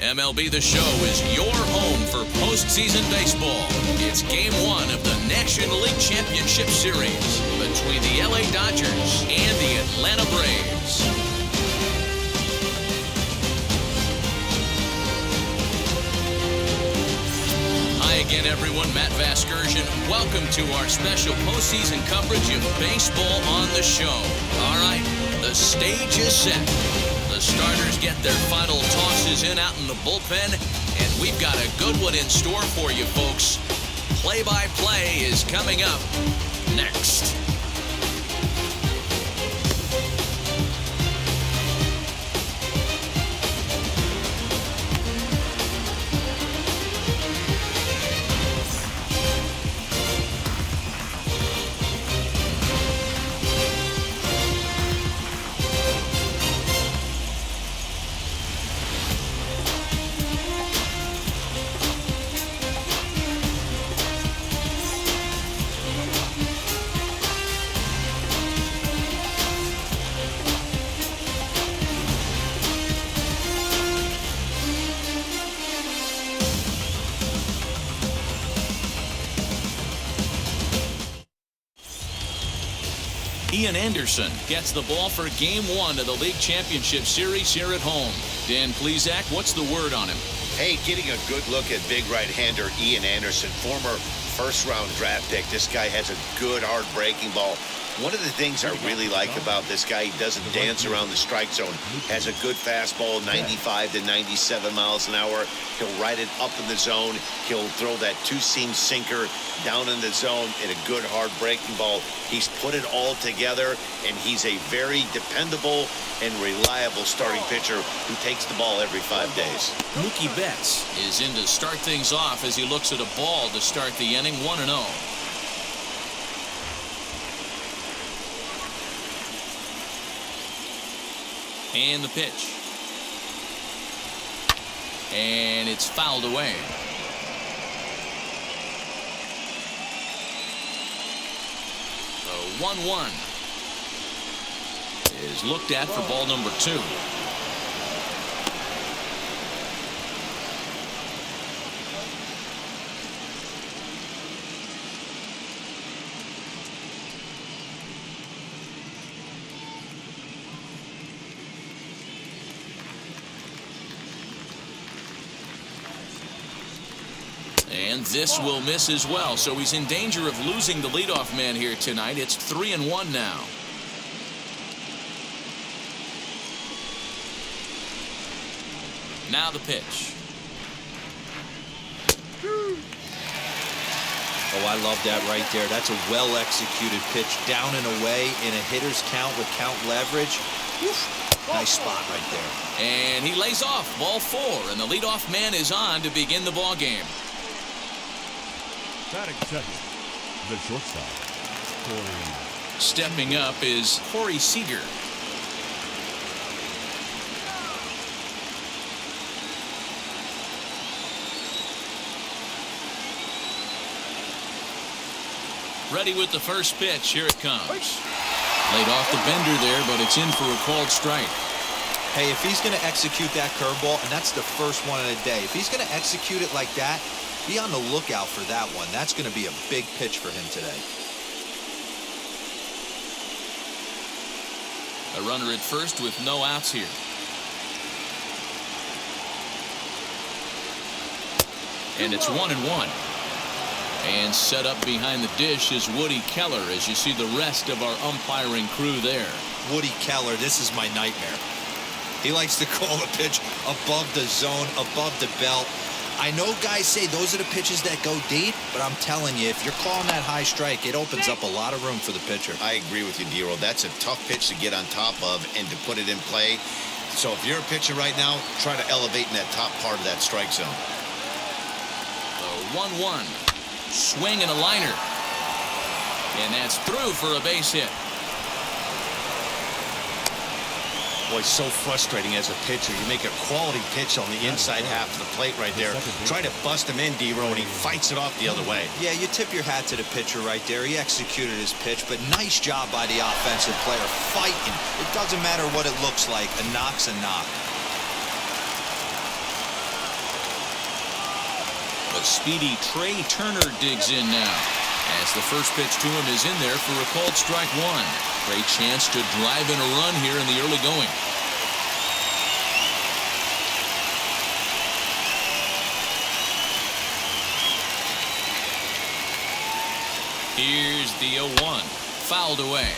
MLB The Show is your home for postseason baseball. It's Game 1 of the National League Championship Series between the LA Dodgers and the Atlanta Braves. Hi again, everyone. Matt Vasgersian. Welcome to our special postseason coverage of baseball on the show. All right, the stage is set. The starters get their final tosses in out in the bullpen, and we've got a good one in store for you, folks. Play-by-play is coming up next. Ian Anderson gets the ball for Game 1 of the League Championship Series here at home. Dan Plesac, what's the word on him? Hey, getting a good look at big right-hander Ian Anderson, former first-round draft pick. This guy has a good, hard breaking ball. One of the things I really like about this guy, he doesn't dance around the strike zone. Has a good fastball, 95 to 97 miles an hour. He'll ride it up in the zone. He'll throw that two-seam sinker down in the zone in a good, hard breaking ball. He's put it all together, and he's a very dependable and reliable starting pitcher who takes the ball every 5 days. Mookie Betts is in to start things off as he looks at a ball to start the inning, 1-0. And the pitch. And it's fouled away. The 1-1 is looked at for ball number 2. And this will miss as well, so he's in danger of losing the leadoff man here tonight. It's 3-1 now. Now the pitch. Oh, I love that right there. That's a well-executed pitch down and away in a hitter's count with count leverage. Oof. Nice spot right there. And he lays off ball 4, and the leadoff man is on to begin the ball game. Batting second, the shortstop, Corey. Stepping up is Corey Seager. Ready with the first pitch. Here it comes. Laid off the bender there, but it's in for a called strike. Hey, if he's going to execute that curveball, and that's the first one of the day, if he's going to execute it like that, be on the lookout for that one. That's going to be a big pitch for him today. A runner at first with no outs here. And it's 1-1. And set up behind the dish is Woody Keller, as you see the rest of our umpiring crew there. Woody Keller, this is my nightmare. He likes to call a pitch above the zone, above the belt. I know guys say those are the pitches that go deep, but I'm telling you, if you're calling that high strike, it opens up a lot of room for the pitcher. I agree with you, D-Roll. That's a tough pitch to get on top of and to put it in play. So if you're a pitcher right now, try to elevate in that top part of that strike zone. The 1-1. Swing and a liner. And that's through for a base hit. Boy, so frustrating as a pitcher. You make a quality pitch on the inside half of the plate right there. Try to bust him in, D-Roll, and he fights it off the other way. Yeah, you tip your hat to the pitcher right there. He executed his pitch, but nice job by the offensive player fighting. It doesn't matter what it looks like. A knock's a knock. But speedy Trey Turner digs in now, as the first pitch to him is in there for a called strike one. Great chance to drive in a run here in the early going. Here's the 0-1, fouled away.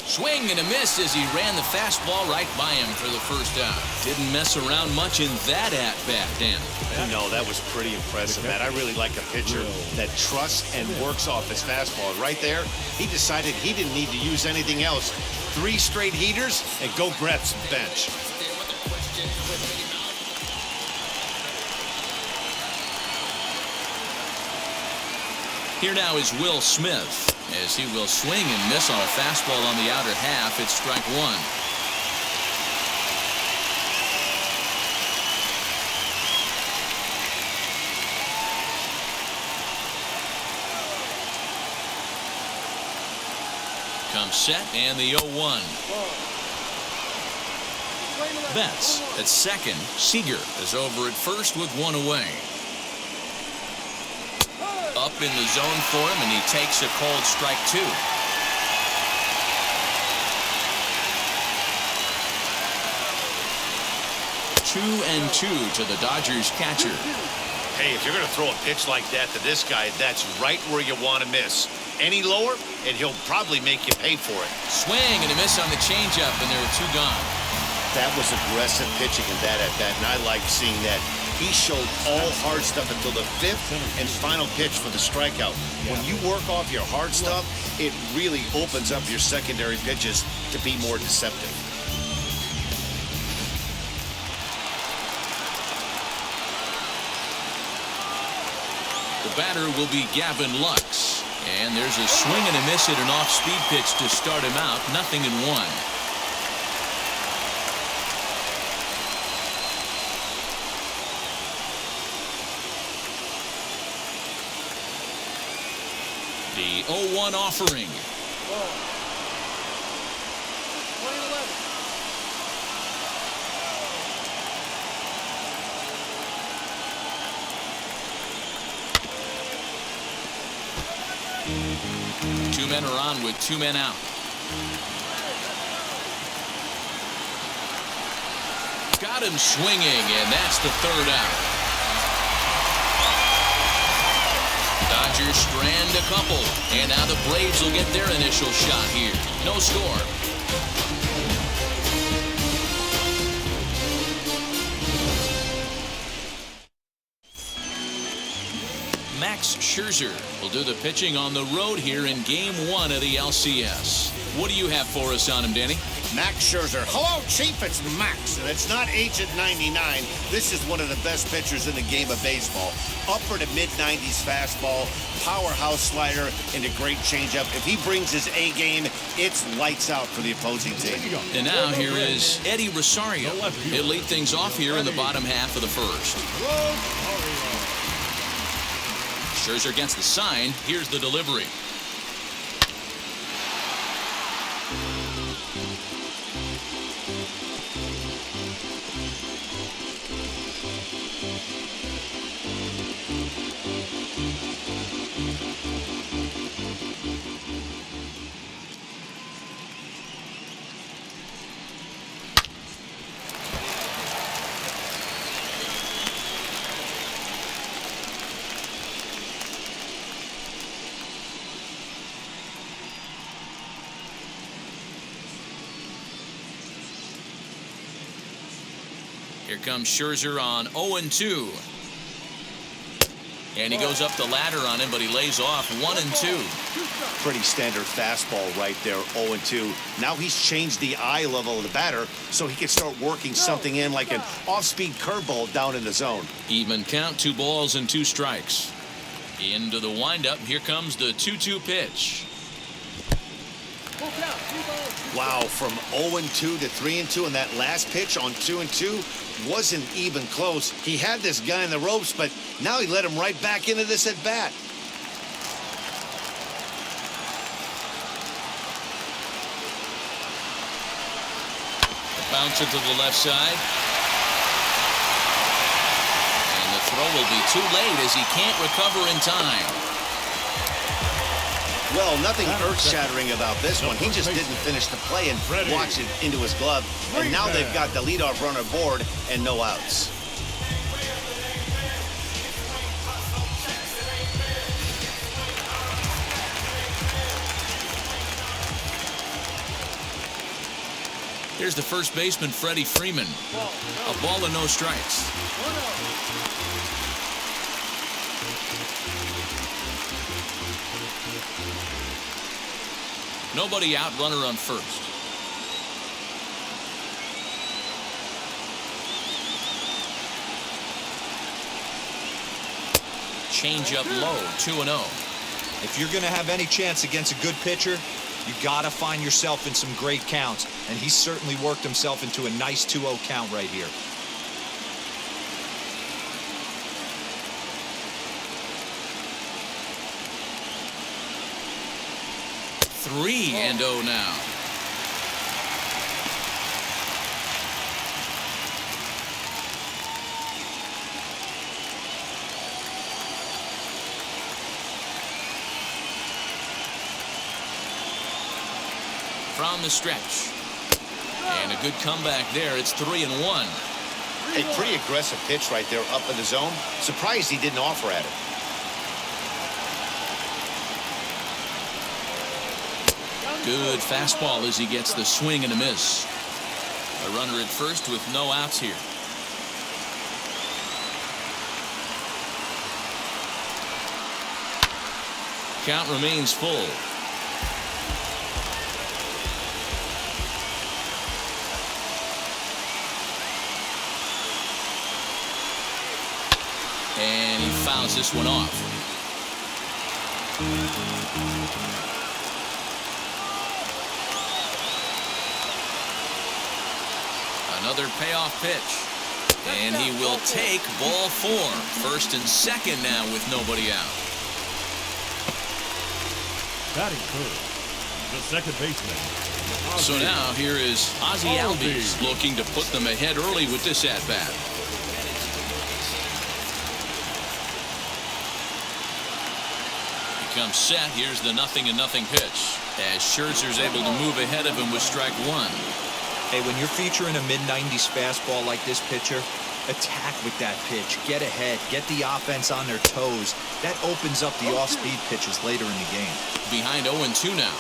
Swing and a miss as he ran the fastball right by him for the first out. Didn't mess around much in that at-bat, Dan. No, that was pretty impressive, Matt. I really like a pitcher that trusts and works off his fastball. Right there, he decided he didn't need to use anything else. 3 straight heaters and go grab some bench. Here now is Will Smith, as he will swing and miss on a fastball on the outer half. It's strike one. Comes set and the 0-1. Betts at second. Seager is over at first with one away. Up in the zone for him, and he takes a called strike two. Two and two to the Dodgers catcher. Hey, if you're going to throw a pitch like that to this guy, that's right where you want to miss. Any lower, and he'll probably make you pay for it. Swing and a miss on the changeup, and there are two gone. That was aggressive pitching in that at-bat, and I like seeing that. He showed all hard stuff until the 5th and final pitch for the strikeout. When you work off your hard stuff, it really opens up your secondary pitches to be more deceptive. The batter will be Gavin Lux. And there's a swing and a miss at an off-speed pitch to start him out. 0-1. The 0-1 offering. Two men are on with 2 men out. Got him swinging, and that's the 3rd out. Dodgers strand a couple, and now the Braves will get their initial shot here. No score. Max Scherzer will do the pitching on the road here in Game 1 of the LCS. What do you have for us on him, Danny? Max Scherzer. Hello, Chief. It's Max, and it's not Agent 99. This is one of the best pitchers in the game of baseball. Upper to mid-90s fastball, powerhouse slider, and a great changeup. If he brings his A game, it's lights out for the opposing team. And now here is Eddie Rosario. He'll lead things off here in the bottom half of the first. Scherzer gets the sign. Here's the delivery. Here comes Scherzer on 0-2. And he goes up the ladder on him, but he lays off 1-2. Pretty standard fastball right there, 0-2. Now he's changed the eye level of the batter so he can start working something in like an off-speed curveball down in the zone. Even count, 2 balls and 2 strikes. Into the windup. Here comes the 2-2 pitch. Wow, from 0-2 to 3-2, and that last pitch on 2-2 wasn't even close. He had this guy in the ropes, but now he let him right back into this at bat. Bouncer to the left side. And the throw will be too late as he can't recover in time. Well, nothing earth-shattering about this one. He just didn't finish the play and watched it into his glove. And now they've got the leadoff runner aboard and no outs. Here's the first baseman, Freddie Freeman. A ball and no strikes. Nobody out, runner on first. Change up low, 2-0. If you're going to have any chance against a good pitcher, you got to find yourself in some great counts, and he certainly worked himself into a nice 2-0 count right here. Three and 0 now. From the stretch. And a good comeback there. It's 3-1. A pretty aggressive pitch right there up in the zone. Surprised he didn't offer at it. Good fastball as he gets the swing and a miss. A runner at first with no outs here. Count remains full. And he fouls this one off. Another payoff pitch. And he will take ball 4. First and second now with nobody out. Batting third, the second baseman. So now here is Ozzie Albies looking to put them ahead early with this at-bat. Comes set. Here's the 0-0 pitch as Scherzer's able to move ahead of him with strike 1. Hey, when you're featuring a mid-90s fastball like this pitcher, attack with that pitch. Get ahead. Get the offense on their toes. That opens up the off-speed pitches later in the game. Behind 0-2 now.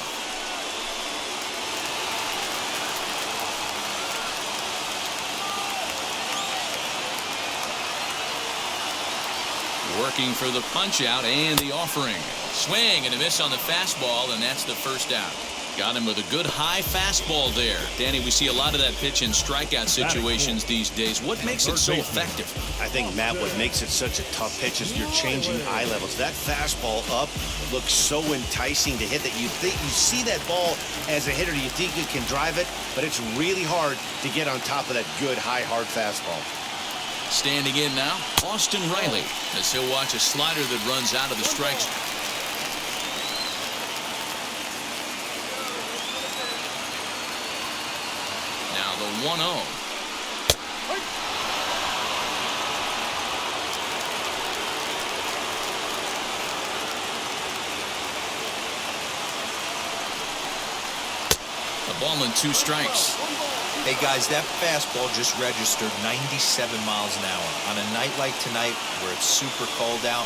Working for the punch out and the offering. Swing and a miss on the fastball, and that's the first out. Got him with a good high fastball there. Danny, we see a lot of that pitch in strikeout situations these days. What makes it so effective? I think, Matt, what makes it such a tough pitch is you're changing eye levels. That fastball up looks so enticing to hit that you think you see that ball as a hitter, you think you can drive it, but it's really hard to get on top of that good high hard fastball. Standing in now, Austin Riley, as he'll watch a slider that runs out of the strike zone. Now the 1-0. A ball and 2 strikes. Hey, guys, that fastball just registered 97 miles an hour. On a night like tonight where it's super cold out,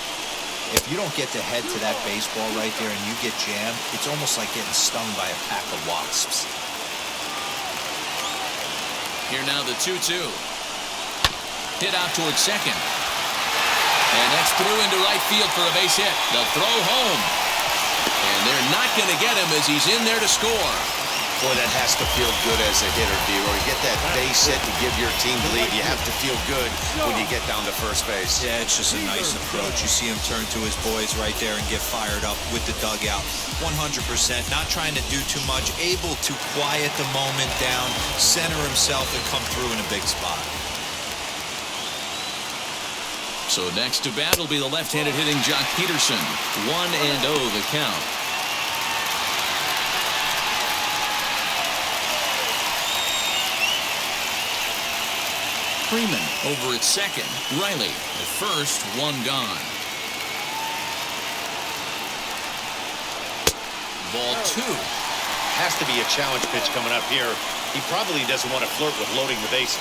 if you don't get to head to that baseball right there and you get jammed, it's almost like getting stung by a pack of wasps. Here now the 2-2. Hit out towards second. And that's through into right field for a base hit. The throw home. And they're not going to get him as he's in there to score. Boy, that has to feel good as a hitter, D-Roy. Get that base hit to give your team the lead. You have to feel good when you get down to first base. Yeah, it's just a nice approach. You see him turn to his boys right there and get fired up with the dugout. 100%, not trying to do too much, able to quiet the moment down, center himself, and come through in a big spot. So next to bat will be the left-handed hitting Jock Peterson. 1-0 the count. Freeman. Over at second, Riley. At first, one gone. Ball two. Has to be a challenge pitch coming up here. He probably doesn't want to flirt with loading the bases.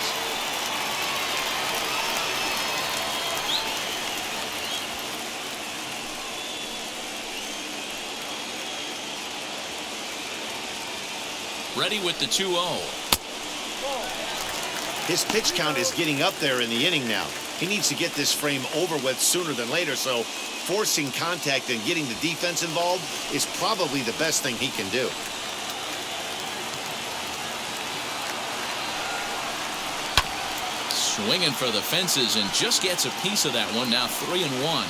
Ready with the 2-0. His pitch count is getting up there in the inning now. He needs to get this frame over with sooner than later, so forcing contact and getting the defense involved is probably the best thing he can do. Swinging for the fences and just gets a piece of that one. Now 3-1.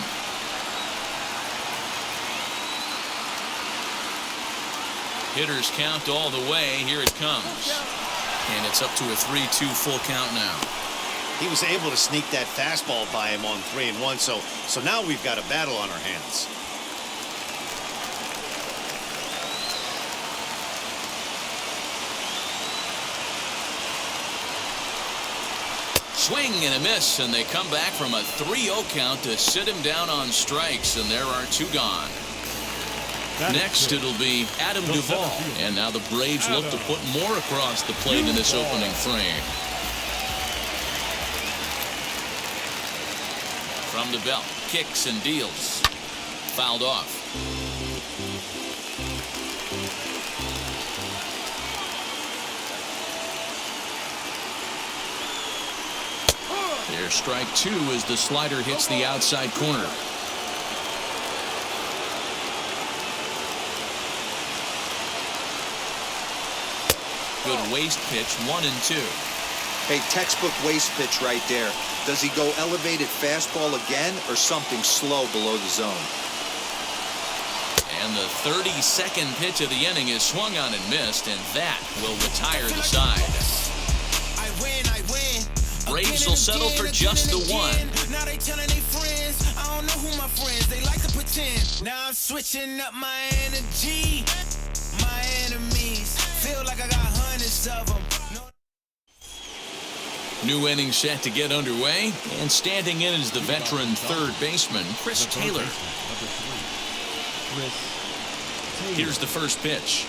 Hitters count all the way. Here it comes. And it's up to a 3-2 full count now. He was able to sneak that fastball by him on 3-1, so now we've got a battle on our hands. Swing and a miss, and they come back from a 3-0 count to sit him down on strikes, and there are two gone. Next, it'll be Adam Duvall, and now the Braves look to put more across the plate in this opening frame. From the belt, kicks and deals. Fouled off. There's strike two as the slider hits the outside corner. Good waist pitch, 1-2. Hey, textbook waist pitch right there. Does he go elevated fastball again or something slow below the zone? And the 32nd pitch of the inning is swung on and missed, and that will retire the side. I win. Braves will settle for just the one. Now they telling their friends, I don't know who my friends, they like to pretend. Now I'm switching up my energy. My enemies feel like I got hundreds of them. New inning set to get underway, and standing in is the veteran third baseman, Chris Taylor. Here's the first pitch.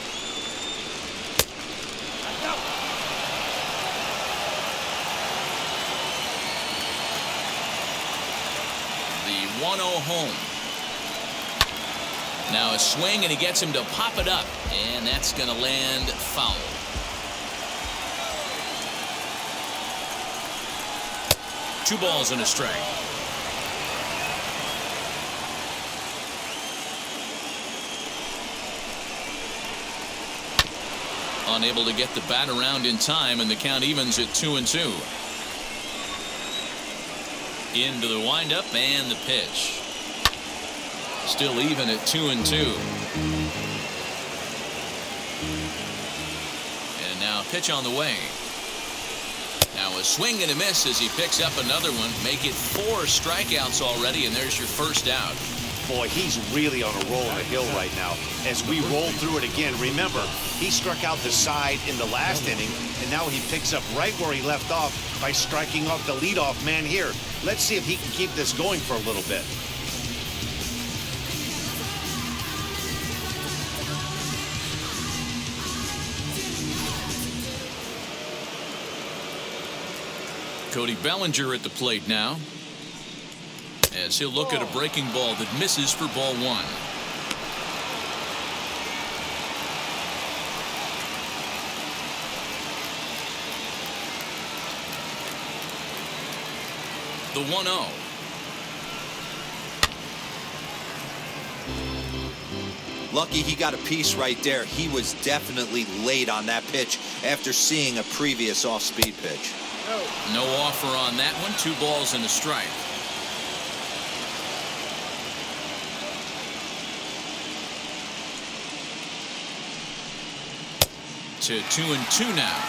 The 1-0 home. Now a swing, and he gets him to pop it up, and that's going to land foul. Two balls and a strike. Unable to get the bat around in time, and the count evens at 2-2. Into the windup and the pitch. Still even at 2-2. And now pitch on the way. Now a swing and a miss as he picks up another one. Make it 4 strikeouts already, and there's your first out. Boy, he's really on a roll on the hill right now. As we roll through it again, remember, he struck out the side in the last inning, and now he picks up right where he left off by striking off the leadoff man here. Let's see if he can keep this going for a little bit. Cody Bellinger at the plate now, as he'll look at a breaking ball that misses for ball one. The 1-0. Lucky he got a piece right there. He was definitely late on that pitch after seeing a previous off-speed pitch. No offer on that one. 2 balls and a strike. To 2-2 now.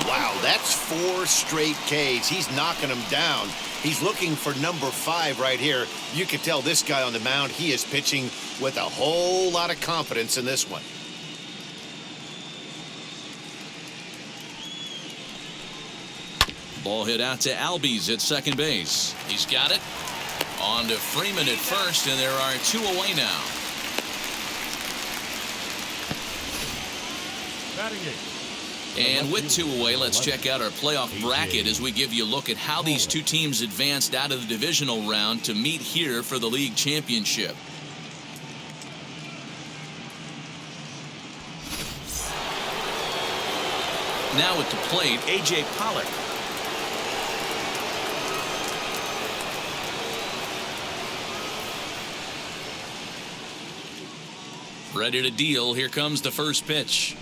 Wow, that's 4 straight Ks. He's knocking them down. He's looking for number 5 right here. You can tell this guy on the mound, he is pitching with a whole lot of confidence in this one. Ball hit out to Albies at second base. He's got it. On to Freeman at first, and there are 2 away now. Batting eighth. And with 2 away, let's check out our playoff bracket as we give you a look at how these 2 teams advanced out of the divisional round to meet here for the league championship. Now at the plate, A.J. Pollock. Ready to deal. Here comes the first pitch.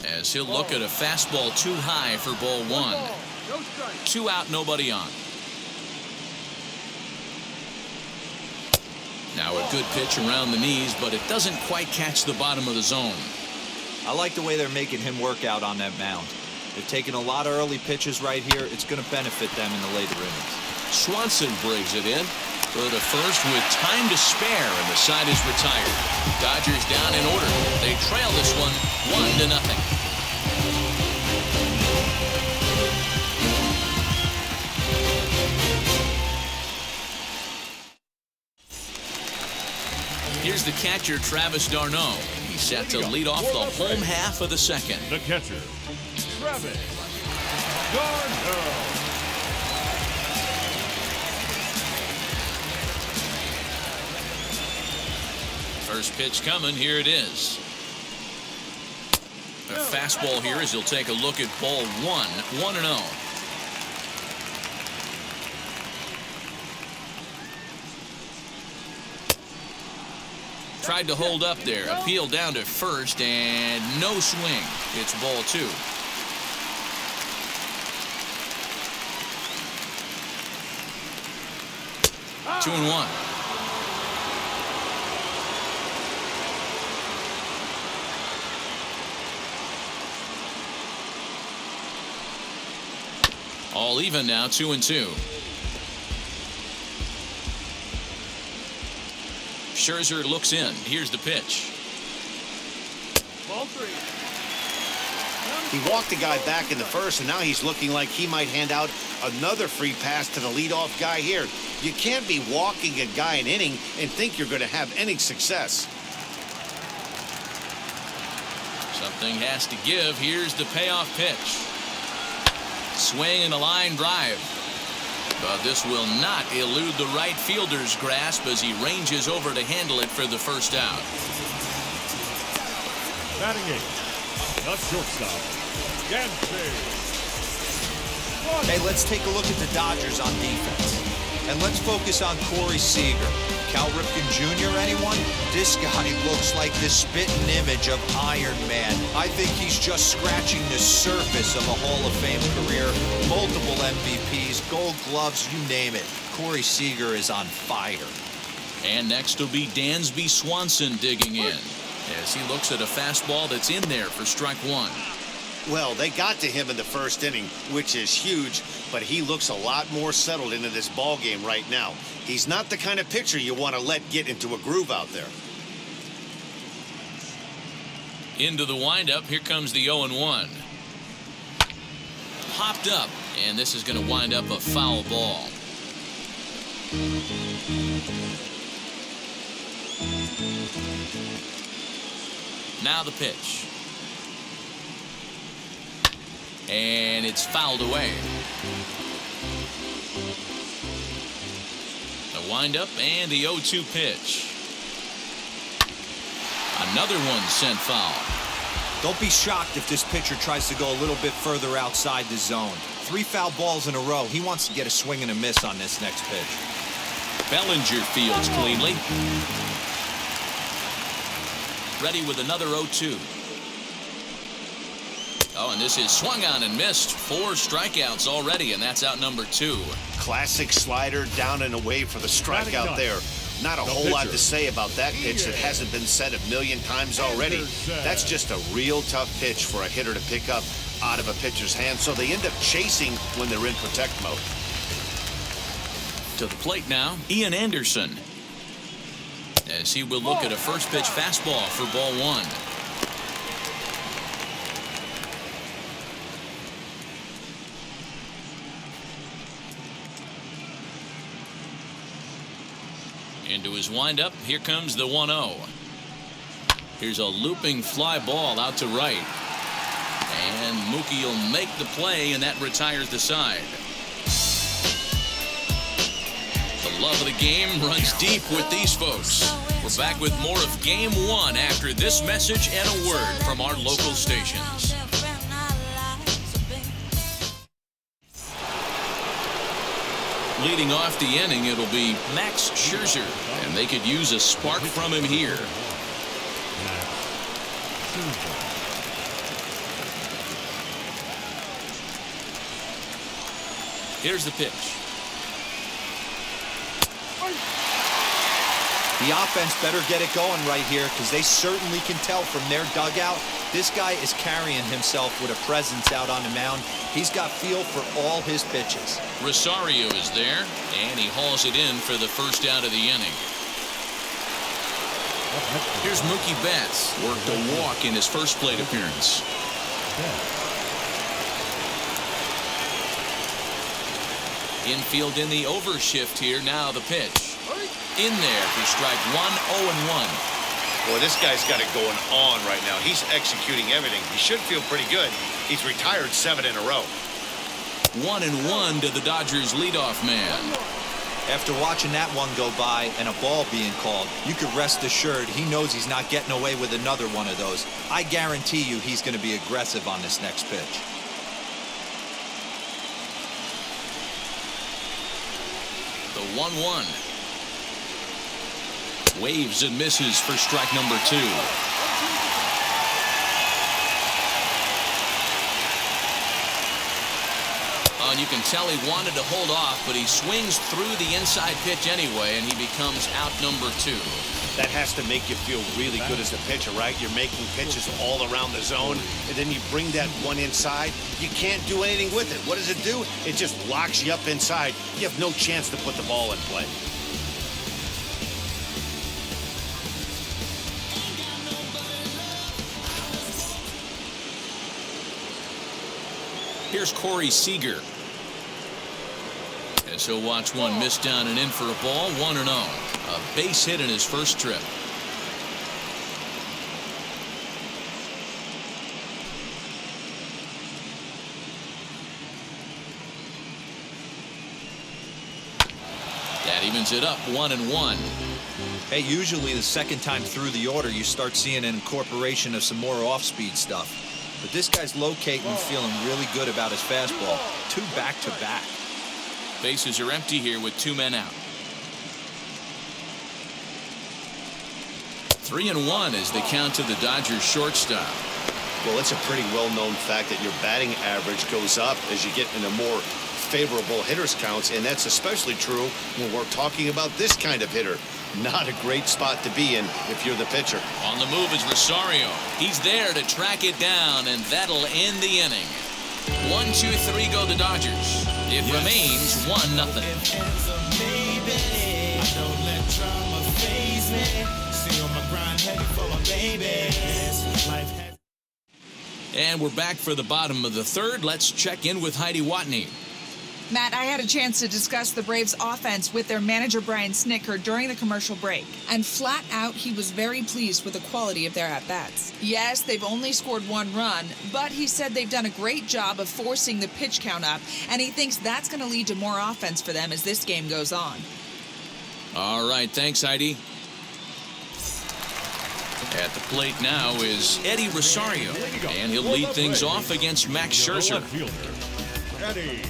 As he'll look at a fastball too high for ball 1. 2 out, nobody on. Now a good pitch around the knees, but it doesn't quite catch the bottom of the zone. I like the way they're making him work out on that mound. They're taking a lot of early pitches right here. It's going to benefit them in the later innings. Swanson brings it in. Throw to first with time to spare, and the side is retired. Dodgers down in order. They trail this one 1-0. Here's the catcher, Travis d'Arnaud. He's set to lead off the home half of the second. The catcher, Travis d'Arnaud. First pitch coming. Here it is. A fastball here as he'll take a look at ball 1. 1-0. Tried to hold up there. Appeal down to first and no swing. It's ball 2. Two and 1. All even now, 2 and 2. Scherzer looks in. Here's the pitch. Ball 3. He walked the guy back in the first, and now he's looking like he might hand out another free pass to the leadoff guy here. You can't be walking a guy an inning and think you're going to have any success. Something has to give. Here's the payoff pitch. Swing and a line drive. But this will not elude the right fielder's grasp as he ranges over to handle it for the first out. Batting eighth, the shortstop, Yancey. Hey, let's take a look at the Dodgers on defense. And let's focus on Corey Seager. Cal Ripken Jr., anyone? This guy looks like the spitting image of Iron Man. I think he's just scratching the surface of a Hall of Fame career. Multiple MVPs, Gold Gloves, you name it. Corey Seager is on fire. And next will be Dansby Swanson digging in as he looks at a fastball that's in there for strike 1. Well, they got to him in the first inning, which is huge, but he looks a lot more settled into this ball game right now. He's not the kind of pitcher you want to let get into a groove out there. Into the windup. Here comes the 0-1. Popped up, and this is going to wind up a foul ball. Now the pitch. And it's fouled away. The windup and the 0-2 pitch. Another one sent foul. Don't be shocked if this pitcher tries to go a little bit further outside the zone. 3 foul balls in a row. He wants to get a swing and a miss on this next pitch. Bellinger fields cleanly. Ready with another 0-2. Oh, and this is swung on and missed. 4 strikeouts already, and that's out number 2. Classic slider down and away for the strikeout there. Not a whole lot to say about that pitch that hasn't been said a million times already. That's just a real tough pitch for a hitter to pick up out of a pitcher's hand, so they end up chasing when they're in protect mode. To the plate now, Ian Anderson, as he will look at a first pitch fastball for ball 1. Into his windup, here comes the 1-0. Here's a looping fly ball out to right. And Mookie will make the play, and that retires the side. The love of the game runs deep with these folks. We're back with more of Game 1 after this message and a word from our local stations. Leading off the inning, it'll be Max Scherzer, and they could use a spark from him here. Here's the pitch. The offense better get it going right here, because they certainly can tell from their dugout this guy is carrying himself with a presence out on the mound. He's got feel for all his pitches. Rosario is there, and he hauls it in for the first out of the inning. Here's Mookie Betts, worked a walk in his first plate appearance. Infield in the overshift here. Now the pitch. In there for strike one, 0-1. Boy, this guy's got it going on right now. He's executing everything. He should feel pretty good. He's retired 7 in a row. 1-1 to the Dodgers leadoff man. After watching that one go by and a ball being called, you could rest assured he knows he's not getting away with another one of those. I guarantee you he's going to be aggressive on this next pitch. The 1-1. Waves and misses for strike number 2. And you can tell he wanted to hold off, but he swings through the inside pitch anyway, and he becomes out number 2. That has to make you feel really good as a pitcher, right? You're making pitches all around the zone, and then you bring that one inside. You can't do anything with it. What does it do? It just locks you up inside. You have no chance to put the ball in play. Here's Corey Seager. And so watch one miss down and in for a ball. 1-0. A base hit in his first trip. That evens it up 1-1. Hey, usually the second time through the order you start seeing an incorporation of some more off-speed stuff. But this guy's locating and feeling really good about his fastball. 2 back-to-back. Bases are empty here with 2 men out. 3-1 is the count to the Dodgers shortstop. Well, it's a pretty well-known fact that your batting average goes up as you get into more favorable hitters counts, and that's especially true when we're talking about this kind of hitter. Not a great spot to be in if you're the pitcher. On the move is Rosario. He's there to track it down, and that'll end the inning. 1-2-3 go the Dodgers. It remains 1-0. And we're back for the bottom of the third. Let's check in with Heidi Watney. Matt, I had a chance to discuss the Braves' offense with their manager, Brian Snitker, during the commercial break. And flat out, he was very pleased with the quality of their at-bats. Yes, they've only scored 1 run, but he said they've done a great job of forcing the pitch count up, and he thinks that's going to lead to more offense for them as this game goes on. All right, thanks, Heidi. At the plate now is Eddie Rosario, and he'll lead things off against Max Scherzer. Eddie.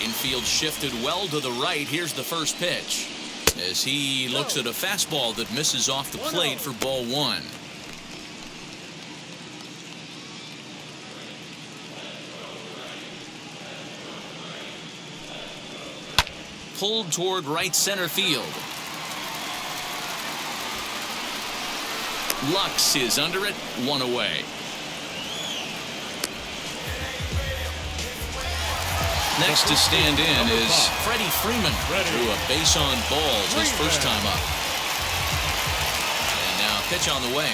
Infield shifted well to the right. Here's the first pitch as he looks at a fastball that misses off the plate for ball 1. Pulled toward right center field. Lux is under it, 1 away. Next to stand in is Freddie Freeman, threw a base on balls his first time up. And now pitch on the way.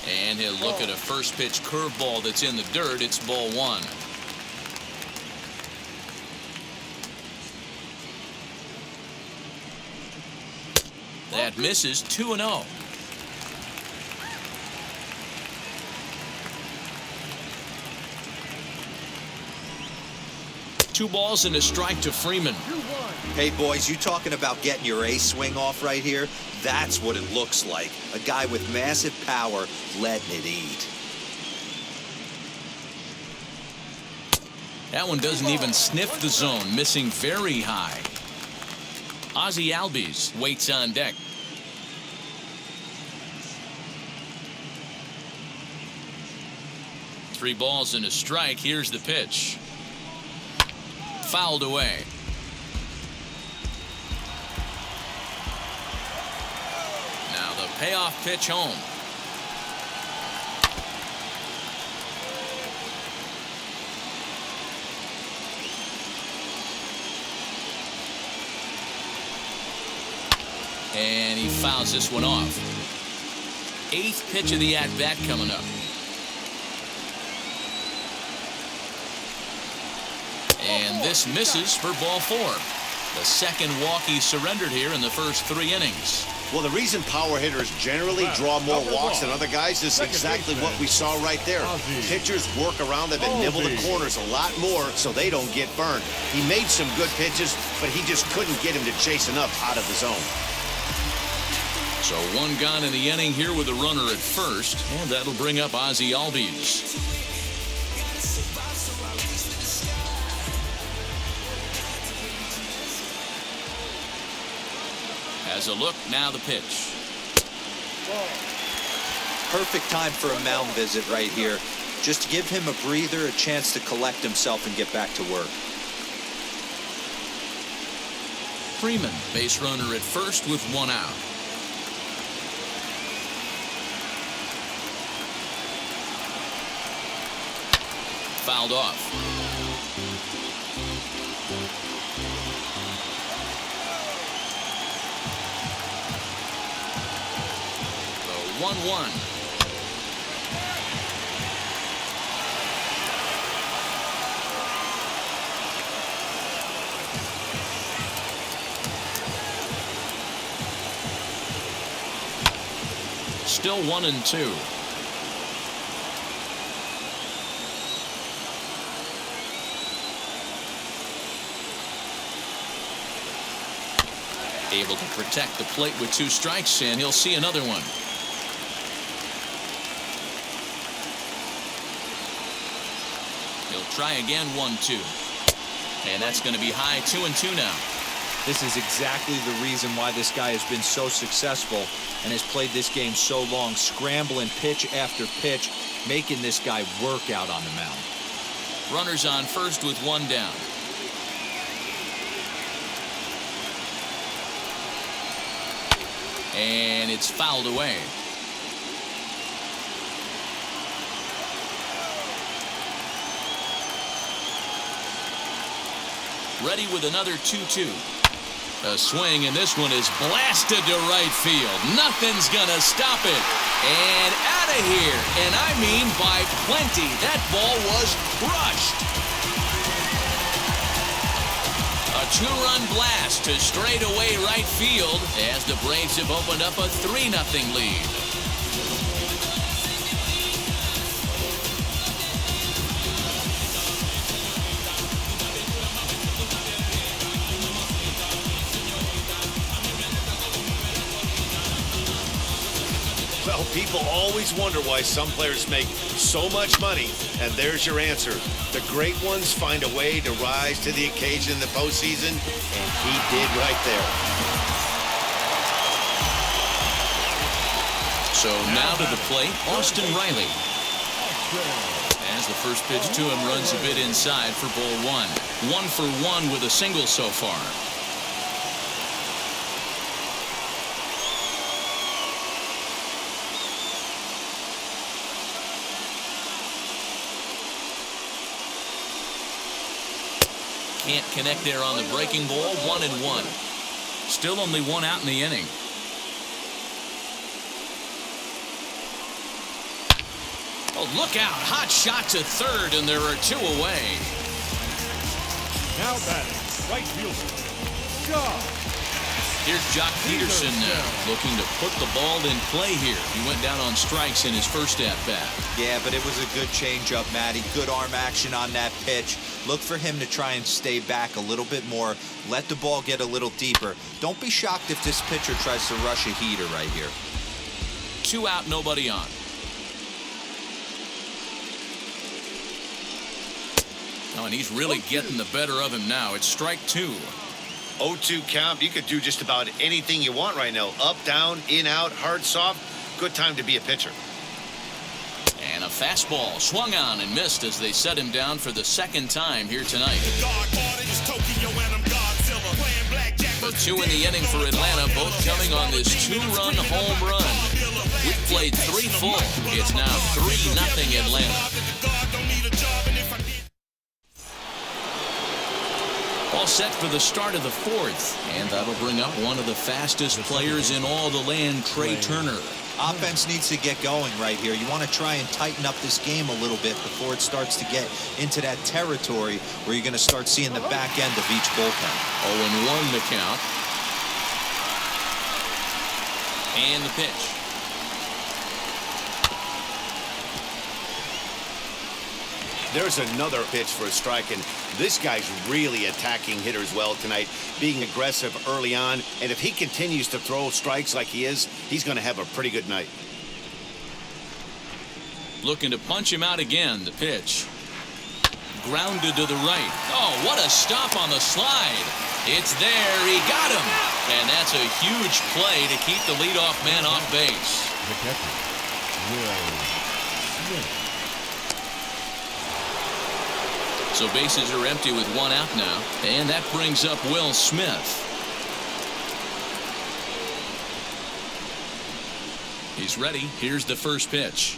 And he'll look at a first pitch curveball that's in the dirt. It's ball one. That misses. 2-0. Two balls and a strike to Freeman. Hey, boys, you talking about getting your ace swing off right here? That's what it looks like. A guy with massive power letting it eat. That one doesn't even sniff the zone, missing very high. Ozzie Albies waits on deck. Three balls and a strike. Here's the pitch. Fouled away. Now the payoff pitch home. And he fouls this one off. Eighth pitch of the at-bat coming up. And this misses for ball four. The second walk he surrendered here in the first 3 innings. Well, the reason power hitters generally draw more walks than other guys is exactly what we saw right there. Pitchers work around them and nibble the corners a lot more so they don't get burned. He made some good pitches, but he just couldn't get him to chase enough out of the zone. So one gone in the inning here with a runner at first, and that'll bring up Ozzie Albies. As a look, now the pitch. Perfect time for a mound visit right here. Just to give him a breather, a chance to collect himself and get back to work. Freeman, base runner at first with 1 out. Fouled off. The 1-1. Still 1-2. Able to protect the plate with 2 strikes, and he'll see another one. He'll try again, 1-2. And that's going to be high, 2-2 now. This is exactly the reason why this guy has been so successful and has played this game so long, scrambling pitch after pitch, making this guy work out on the mound. Runners on first with 1 down. And it's fouled away. Ready with another 2-2. A swing, and this one is blasted to right field. Nothing's gonna stop it. And out of here. And I mean by plenty. That ball was crushed. A 2-run blast to straightaway right field as the Braves have opened up a 3-0 lead. Well, people always wonder why some players make so much money, and there's your answer. The great ones find a way to rise to the occasion in the postseason, and he did right there. So now to the plate, Austin Riley. As the first pitch to him runs a bit inside for ball 1. 1 for 1 with a single so far. Can't connect there on the breaking ball. 1-1. Still only 1 out in the inning. Oh, look out. Hot shot to third, and there are 2 away. Now batting, right fielder, God. Here's Jock Peterson now, looking to put the ball in play here. He went down on strikes in his first at-bat. Yeah, but it was a good changeup, Matty. Good arm action on that pitch. Look for him to try and stay back a little bit more. Let the ball get a little deeper. Don't be shocked if this pitcher tries to rush a heater right here. 2 out, nobody on. Oh, and he's really getting the better of him now. It's strike 2. 0-2 count. You could do just about anything you want right now. Up, down, in, out, hard, soft. Good time to be a pitcher. And a fastball swung on and missed as they set him down for the second time here tonight. The 2 in the inning for Atlanta, both coming on this 2-run home run. We've played 3 full. It's now 3-0 Atlanta. All set for the start of the 4th, and that'll bring up one of the fastest players in all the land, Trey Turner. Offense needs to get going right here. You want to try and tighten up this game a little bit before it starts to get into that territory where you're going to start seeing the back end of each bullpen. 0-1 the count. And the pitch. There's another pitch for a strike, and this guy's really attacking hitters well tonight, being aggressive early on. And if he continues to throw strikes like he is, he's going to have a pretty good night. Looking to punch him out again. The pitch. Grounded to the right. Oh, what a stop on the slide. It's there. He got him. And that's a huge play to keep the leadoff man off base. The catcher, Will Smith. So bases are empty with 1 out now. And that brings up Will Smith. He's ready. Here's the first pitch.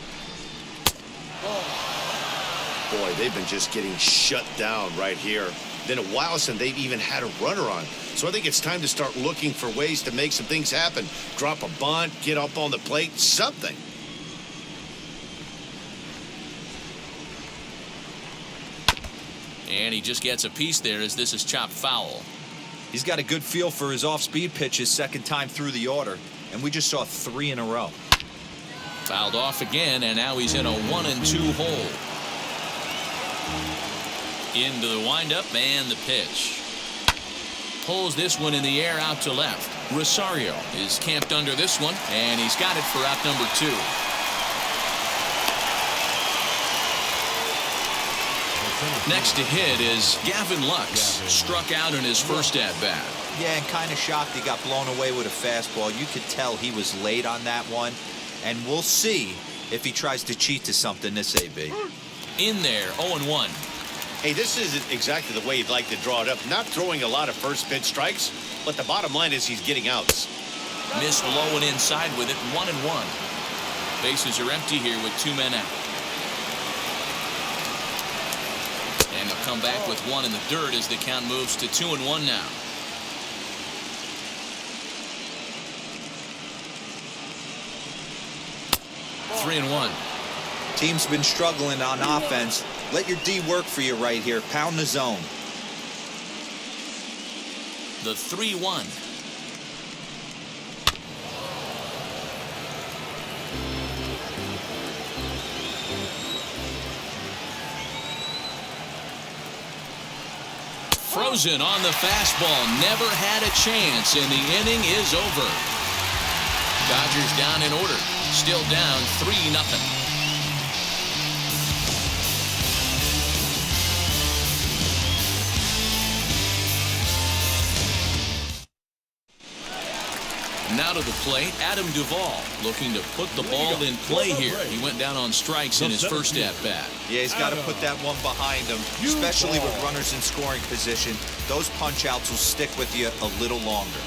Boy, they've been just getting shut down right here. Been a while since they've even had a runner on. So I think it's time to start looking for ways to make some things happen. Drop a bunt, get up on the plate, something. And he just gets a piece there as this is chopped foul. He's got a good feel for his off-speed pitches second time through the order, and we just saw 3 in a row. Fouled off again, and now he's in a 1-2 hole. Into the windup and the pitch. Pulls this one in the air out to left. Rosario is camped under this one, and he's got it for out number 2. Next to hit is Gavin Lux. Struck out in his first at-bat. Yeah, and kind of shocked he got blown away with a fastball. You could tell he was late on that one, and we'll see if he tries to cheat to something this AB. In there, 0-1. Hey, this isn't exactly the way you'd like to draw it up. Not throwing a lot of first pitch strikes, but the bottom line is he's getting outs. Missed low and inside with it, 1-1. Bases are empty here with 2 men out. And they'll come back with 1 in the dirt as the count moves to 2-1 now. Three and 1. Team's been struggling on offense. Let your D work for you right here. Pound the zone. The 3-1. Frozen on the fastball. Never had a chance, and the inning is over. Dodgers down in order. Still down 3-0. Now to the plate, Adam Duvall looking to put the ball in play here. He went down on strikes in his first at-bat. Yeah, he's got to put that one behind him, especially with runners in scoring position. Those punch-outs will stick with you a little longer.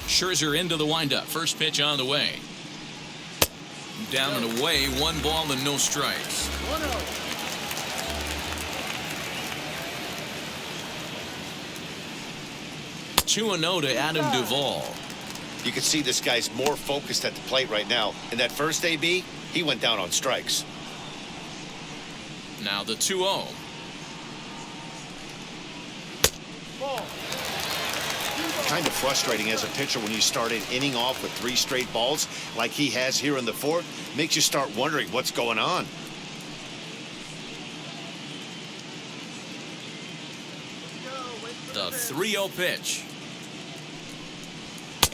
Scherzer into the windup. First pitch on the way. Down and away, 1 ball and no strikes. 2-0 to Adam Duvall. You can see this guy's more focused at the plate right now. In that first AB, he went down on strikes. Now the 2-0. Kind of frustrating as a pitcher when you start an inning off with 3 straight balls like he has here in the 4th. Makes you start wondering what's going on. The 3-0 pitch.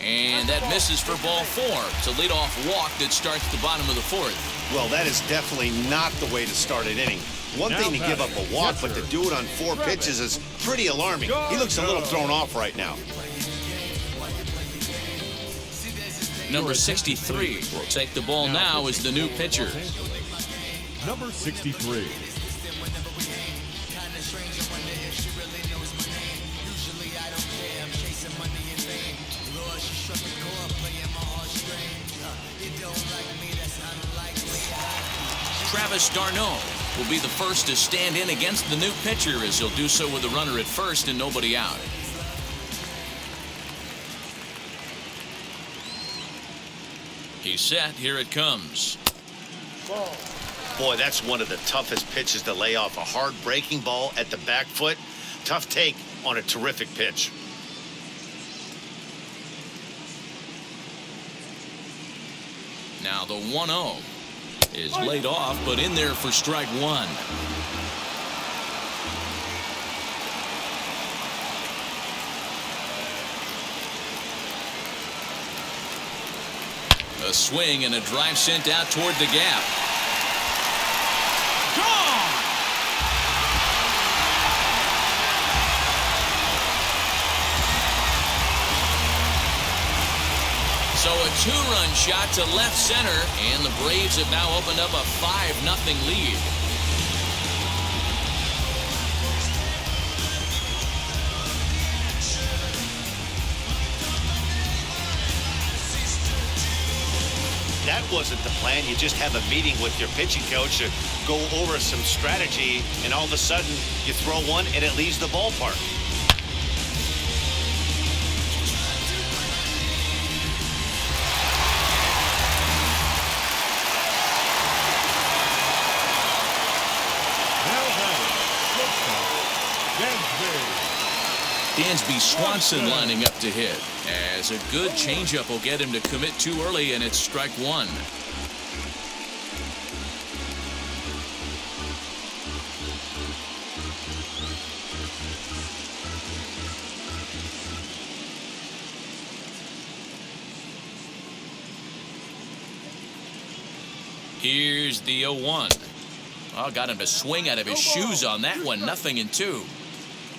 And that misses for ball 4. It's a leadoff walk that starts the bottom of the 4th. Well, that is definitely not the way to start an inning. One thing to give up a walk, but to do it on 4 pitches is pretty alarming. He looks a little thrown off right now. Number 63 will take the ball now as the new pitcher. Number 63. Travis d'Arnaud will be the first to stand in against the new pitcher, as he'll do so with a runner at first and nobody out. He's set. Here it comes. Boy, that's one of the toughest pitches to lay off. A hard breaking ball at the back foot. Tough take on a terrific pitch. Now the 1-0 is laid off, but in there for strike 1. A swing and a drive sent out toward the gap. Gone! So a 2-run shot to left center, and the Braves have now opened up a 5-0 lead. That wasn't the plan. You just have a meeting with your pitching coach to go over some strategy, and all of a sudden you throw one and it leaves the ballpark. Dansby Swanson lining up to hit, as a good changeup will get him to commit too early, and it's strike 1. Here's the 0-1. Oh, got him to swing out of his shoes on that one. 0-2.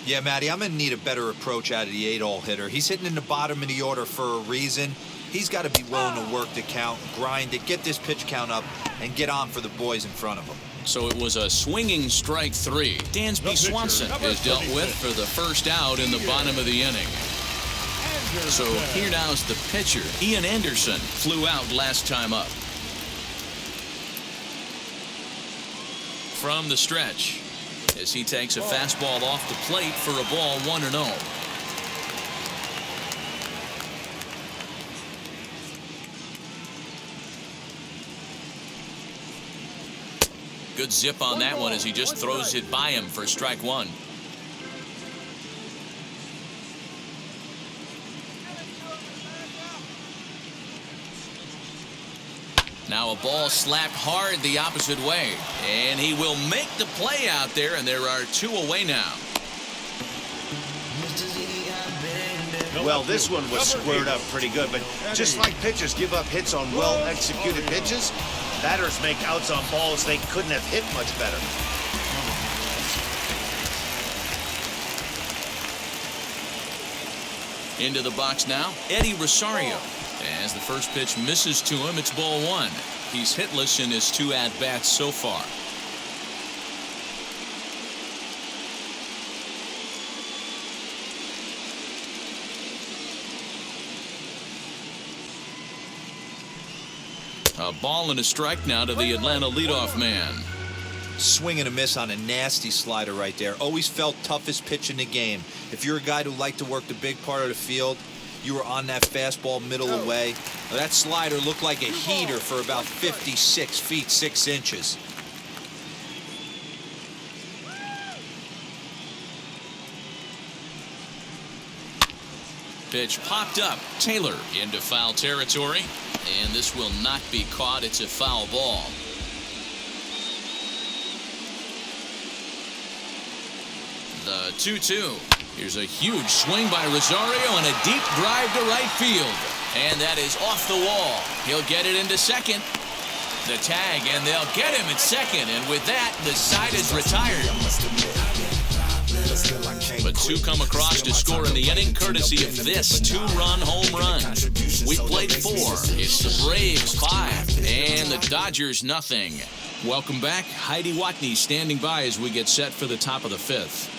Yeah, Matty, I'm going to need a better approach out of the 8-hole hitter. He's hitting in the bottom of the order for a reason. He's got to be willing to work the count, grind it, get this pitch count up, and get on for the boys in front of him. So it was a swinging strike 3. Dansby Swanson is dealt with for the first out in the bottom of the inning. So here now's the pitcher. Ian Anderson flew out last time up. From the stretch, as he takes a fastball off the plate for a ball 1-0. Good zip on that one as he just throws it by him for strike 1. Now a ball slapped hard the opposite way, and he will make the play out there, and there are 2 away now. Well, this one was squared up pretty good, but just like pitchers give up hits on well-executed pitches, batters make outs on balls they couldn't have hit much better. Into the box now, Eddie Rosario. As the first pitch misses to him, it's ball 1. He's hitless in his 2 at-bats so far. A ball and a strike now to the Atlanta leadoff man. Swing and a miss on a nasty slider right there. Always felt toughest pitch in the game. If you're a guy who liked to work the big part of the field, You were on that fastball middle away. That slider looked like a heater for about 56 feet 6 inches. Pitch popped up. Taylor into foul territory. And this will not be caught. It's a foul ball. The 2-2. Here's a huge swing by Rosario and a deep drive to right field. And that is off the wall. He'll get it into second. The tag, and they'll get him at second. And with that, the side is retired. But two come across to score in the inning, courtesy of this two-run home run. We played 4. It's the Braves 5 and the Dodgers nothing. Welcome back. Heidi Watney standing by as we get set for the top of the 5th.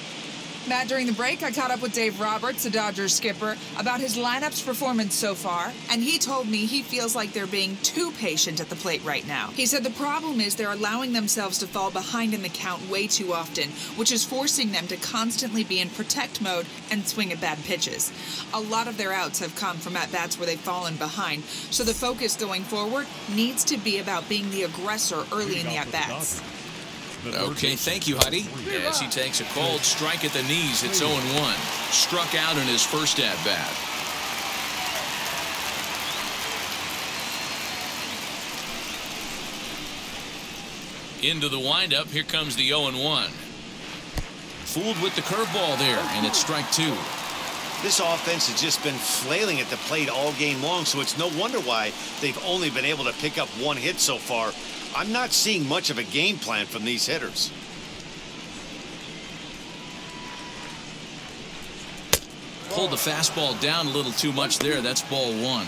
Matt, during the break, I caught up with Dave Roberts, the Dodgers skipper, about his lineup's performance so far, and he told me he feels like they're being too patient at the plate right now. He said the problem is they're allowing themselves to fall behind in the count way too often, which is forcing them to constantly be in protect mode and swing at bad pitches. A lot of their outs have come from at-bats where they've fallen behind, so the focus going forward needs to be about being the aggressor early in the at-bats. Okay, thank you, Heidi. As he takes a cold strike at the knees, it's 0-1. Struck out in his first at-bat. Into the windup, here comes the 0-1. Fooled with the curveball there, and it's strike 2. This offense has just been flailing at the plate all game long, so it's no wonder why they've only been able to pick up 1 hit so far. I'm not seeing much of a game plan from these hitters. Pulled the fastball down a little too much there. That's ball 1.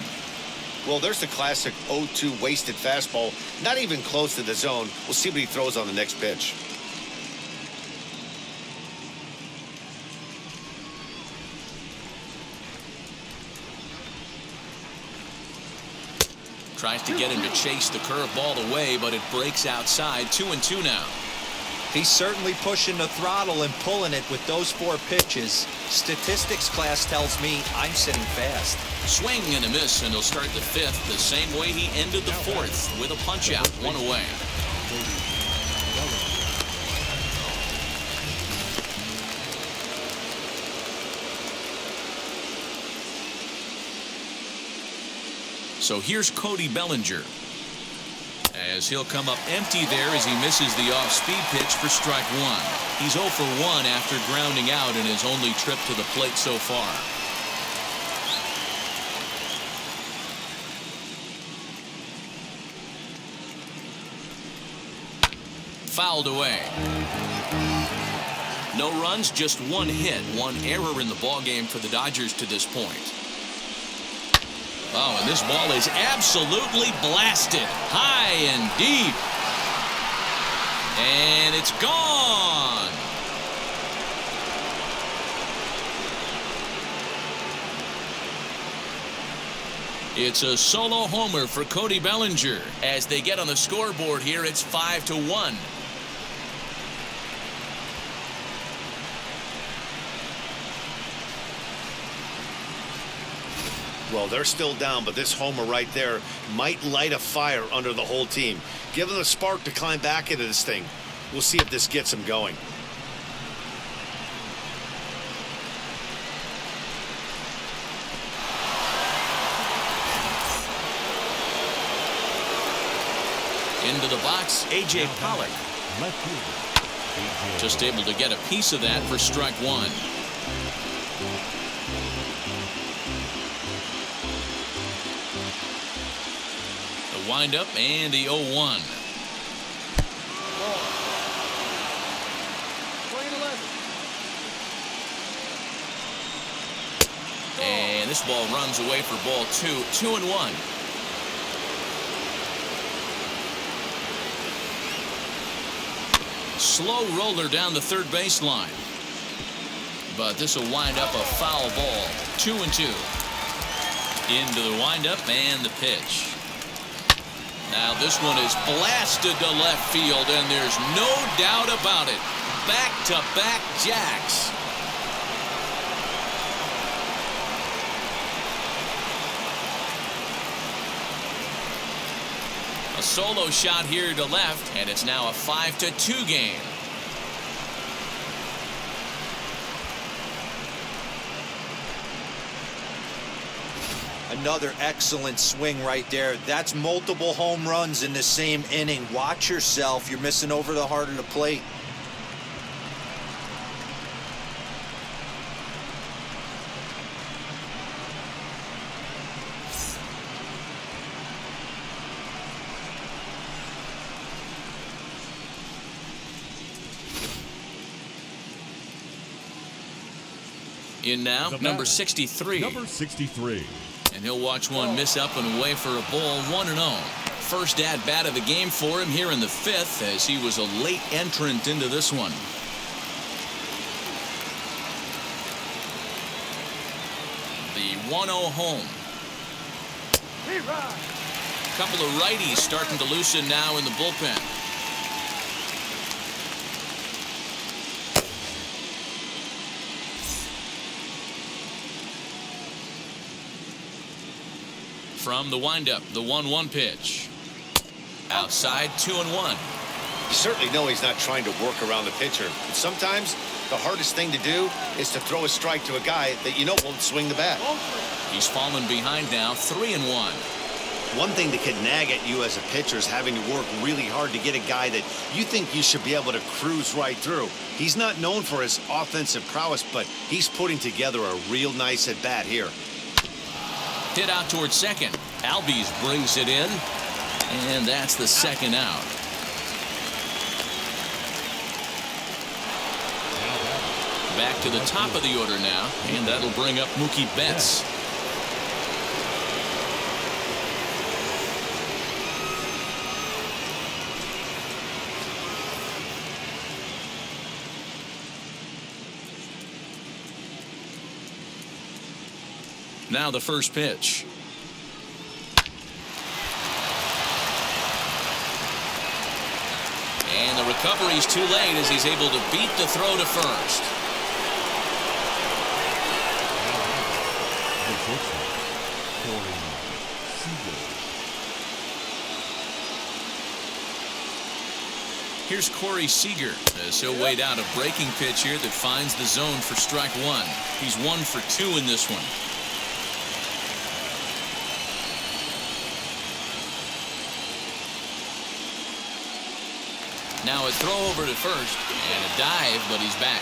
Well, there's the classic 0-2 wasted fastball. Not even close to the zone. We'll see what he throws on the next pitch. Tries to get him to chase the curveball away, but it breaks outside. 2-2 now. He's certainly pushing the throttle and pulling it with those 4 pitches. Statistics class tells me I'm sitting fast. Swing and a miss, and he'll start the 5th the same way he ended the 4th, with a punch-out, 1 away. So here's Cody Bellinger, as he'll come up empty there as he misses the off-speed pitch for strike 1. He's 0 for 1 after grounding out in his only trip to the plate so far. Fouled away. No runs, just 1 hit, 1 error in the ballgame for the Dodgers to this point. Oh, and this ball is absolutely blasted. High and deep. And it's gone. It's a solo homer for Cody Bellinger. As they get on the scoreboard here, it's 5-1. Well, they're still down, but this homer right there might light a fire under the whole team. Give them a spark to climb back into this thing. We'll see if this gets them going. Into the box, A.J. Pollock. Just able to get a piece of that for strike 1. The windup and the 0-1. And this ball runs away for ball 2. 2-1. Slow roller down the third baseline. But this will wind up a foul ball. 2-2. Into the windup and the pitch. Now this one is blasted to left field, and there's no doubt about it. Back-to-back jacks. A solo shot here to left, and it's now a 5-2 game. Another excellent swing right there. That's multiple home runs in the same inning. Watch yourself. You're missing over the heart of the plate. In now, number 63. Number 63. And he'll watch one miss up and away for a ball, 1-0. First at bat of the game for him here in the 5th, as he was a late entrant into this one. The 1-0 home. Couple of righties starting to loosen now in the bullpen. From the windup, the 1-1 pitch. Outside, 2-1. You certainly know he's not trying to work around the pitcher. But sometimes the hardest thing to do is to throw a strike to a guy that you know won't swing the bat. He's fallen behind now, 3-1. One thing that can nag at you as a pitcher is having to work really hard to get a guy that you think you should be able to cruise right through. He's not known for his offensive prowess, but he's putting together a real nice at-bat here. Hit out towards second. Albies brings it in, and that's the second out. Back to the top of the order now, and that'll bring up Mookie Betts. Now the first pitch. And the recovery's too late as he's able to beat the throw to first. Here's Corey Seager as he'll wait out a breaking pitch here that finds the zone for strike one. He's 1 for 2 in this one. Now a throw over to first and a dive, but he's back.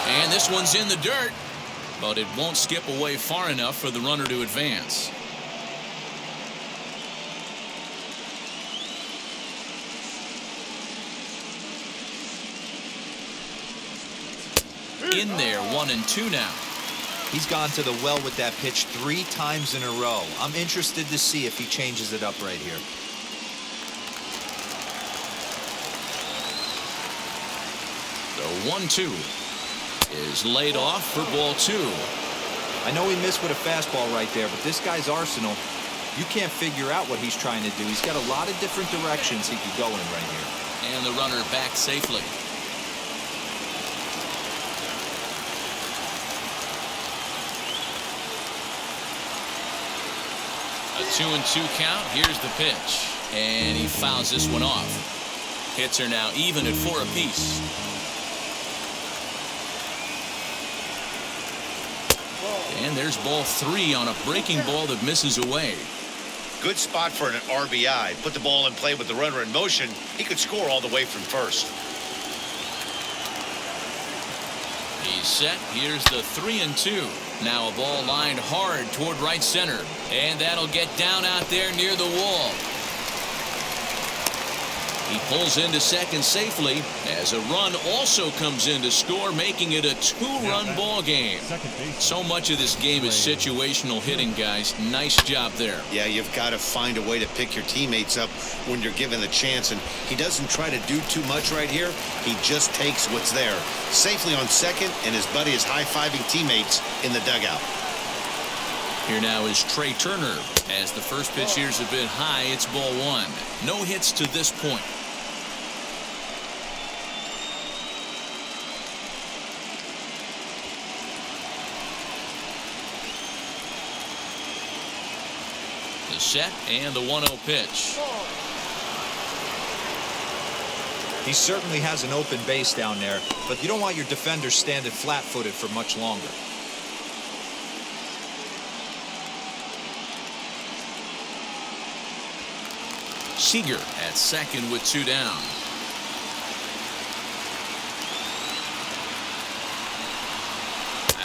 And this one's in the dirt, but it won't skip away far enough for the runner to advance. In there, 1-2 now. He's gone to the well with that pitch 3 times in a row. I'm interested to see if he changes it up right here. The 1-2 is laid off for ball 2. I know he missed with a fastball right there, but this guy's arsenal, you can't figure out what he's trying to do. He's got a lot of different directions he could go in right here. And the runner back safely. A 2-2 count. Here's the pitch. And he fouls this one off. Hits are now even at 4 apiece. And there's ball 3 on a breaking ball that misses away. Good spot for an RBI. Put the ball in play with the runner in motion. He could score all the way from first. He's set. Here's the 3-2. Now a ball lined hard toward right center. And that'll get down out there near the wall. He pulls into second safely as a run also comes in to score, making it a 2-run ball game. So much of this game is situational hitting, guys. Nice job there. Yeah, you've got to find a way to pick your teammates up when you're given the chance, and he doesn't try to do too much right here. He just takes what's there. Safely on second, and his buddy is high-fiving teammates in the dugout. Here now is Trey Turner. As the first pitch here's a bit high, it's ball 1. No hits to this point. The set and the 1-0 pitch. He certainly has an open base down there, but you don't want your defender standing flat-footed for much longer. Seager at second with 2 down.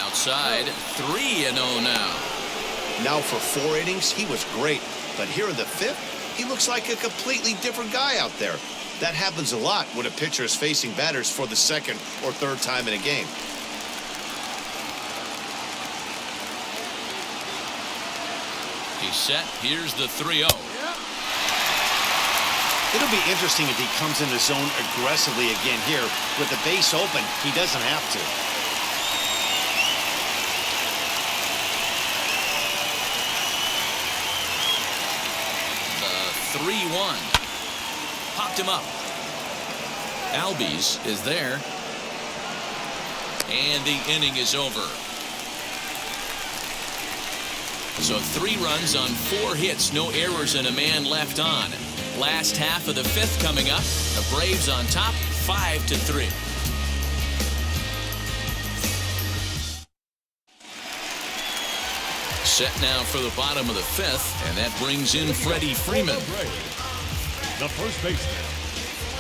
Outside, 3-0 now. Now for 4 innings, he was great. But here in the 5th, he looks like a completely different guy out there. That happens a lot when a pitcher is facing batters for the 2nd or 3rd time in a game. He's set. Here's the 3-0. It'll be interesting if he comes in the zone aggressively again here. With the base open, he doesn't have to. The 3-1. Popped him up. Albies is there. And the inning is over. So 3 runs on 4 hits, no errors, and a man left on. Last half of the 5th coming up. The Braves on top, 5-3. Set now for the bottom of the 5th, and that brings in Freddie Freeman. The first baseman,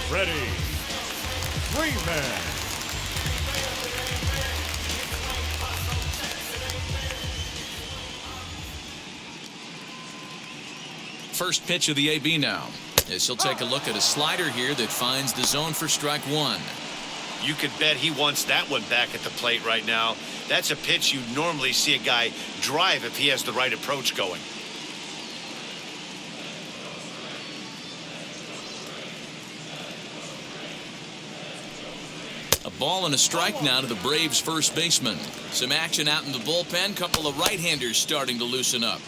Freddie Freeman. First pitch of the AB now, as he'll take a look at a slider here that finds the zone for strike 1. You could bet he wants that one back at the plate right now. That's a pitch you normally see a guy drive if he has the right approach going. A ball and a strike now to the Braves first baseman. Some action out in the bullpen. Couple of right-handers starting to loosen up.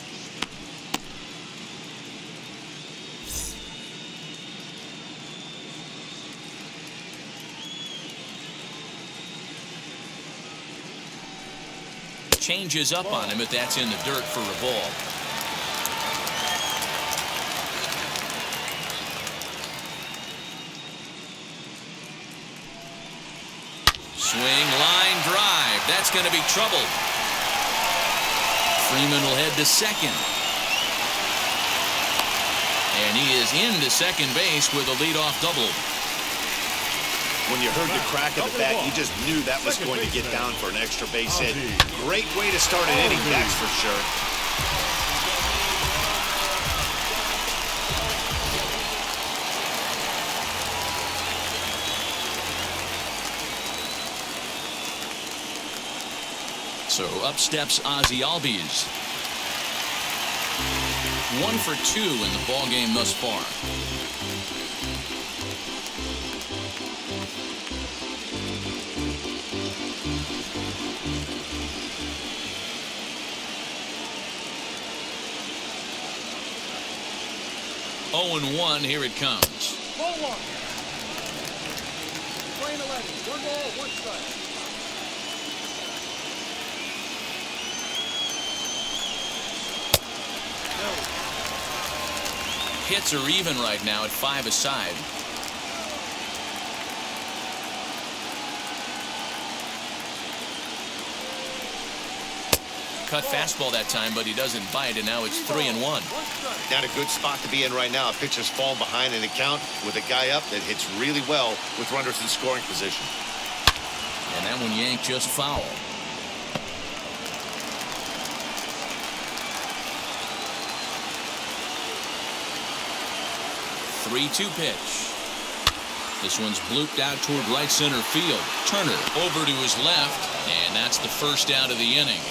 Changes up on him, but that's in the dirt for a ball. Swing, line drive. That's going to be trouble. Freeman will head to second. And he is into second base with a leadoff double. When you heard the crack of the bat, you just knew that was going to get down for an extra base hit. Great way to start an inning, that's for sure. So up steps Ozzie Albies. 1 for 2 in the ball game thus far. Oh and 1, here it comes. Ball 1. Playing 11. 1 ball, 1 strike. Hits are even right now at 5 aside. Cut fastball that time, but he doesn't bite, and now it's 3-1. Not a good spot to be in right now. A pitcher's falling behind in the count with a guy up that hits really well with runners in scoring position. And that one yanked just foul. The 3-2 pitch. This one's blooped out toward right center field. Turner over to his left, and that's the first out of the inning.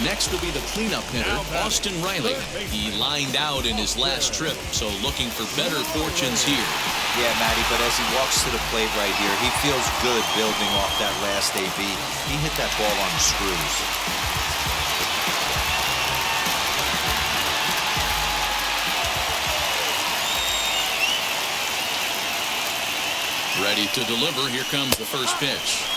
Next will be the cleanup hitter, Austin Riley. He lined out in his last trip, so looking for better fortunes here. Yeah, Matty, but as he walks to the plate right here, he feels good building off that last AB. He hit that ball on the screws. Ready to deliver. Here comes the first pitch.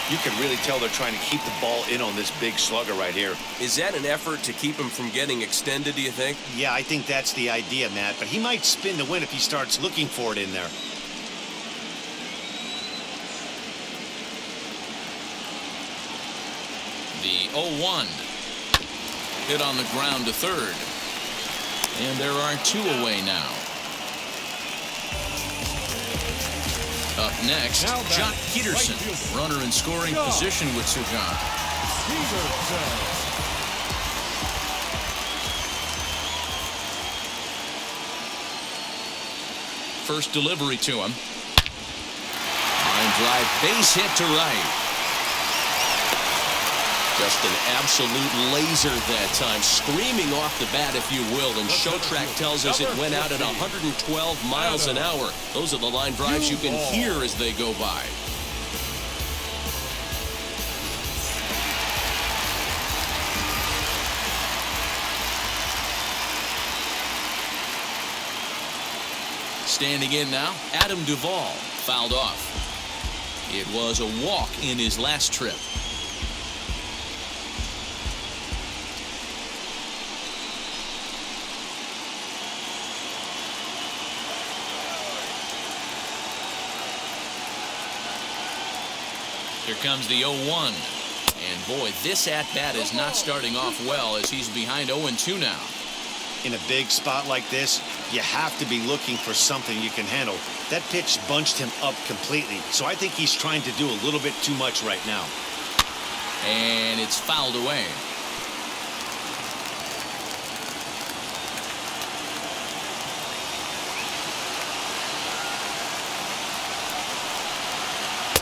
You can really tell they're trying to keep the ball in on this big slugger right here. Is that an effort to keep him from getting extended, do you think? Yeah, I think that's the idea, Matt. But he might spin the win if he starts looking for it in there. The 0-1. Hit on the ground to third. And there are 2 away now. Up next, Jock Peterson, runner in scoring position with Sugan. First delivery to him. Line drive, base hit to right. Just an absolute laser that time, screaming off the bat, if you will. And Showtrack tells us it went out at 112 miles an hour. Those are the line drives you can hear as they go by. Standing in now, Adam Duvall, fouled off. It was a walk in his last trip. Here comes the 0-1. And boy, this at-bat is not starting off well as he's behind 0-2 now. In a big spot like this, you have to be looking for something you can handle. That pitch bunched him up completely, so I think he's trying to do a little bit too much right now. And it's fouled away.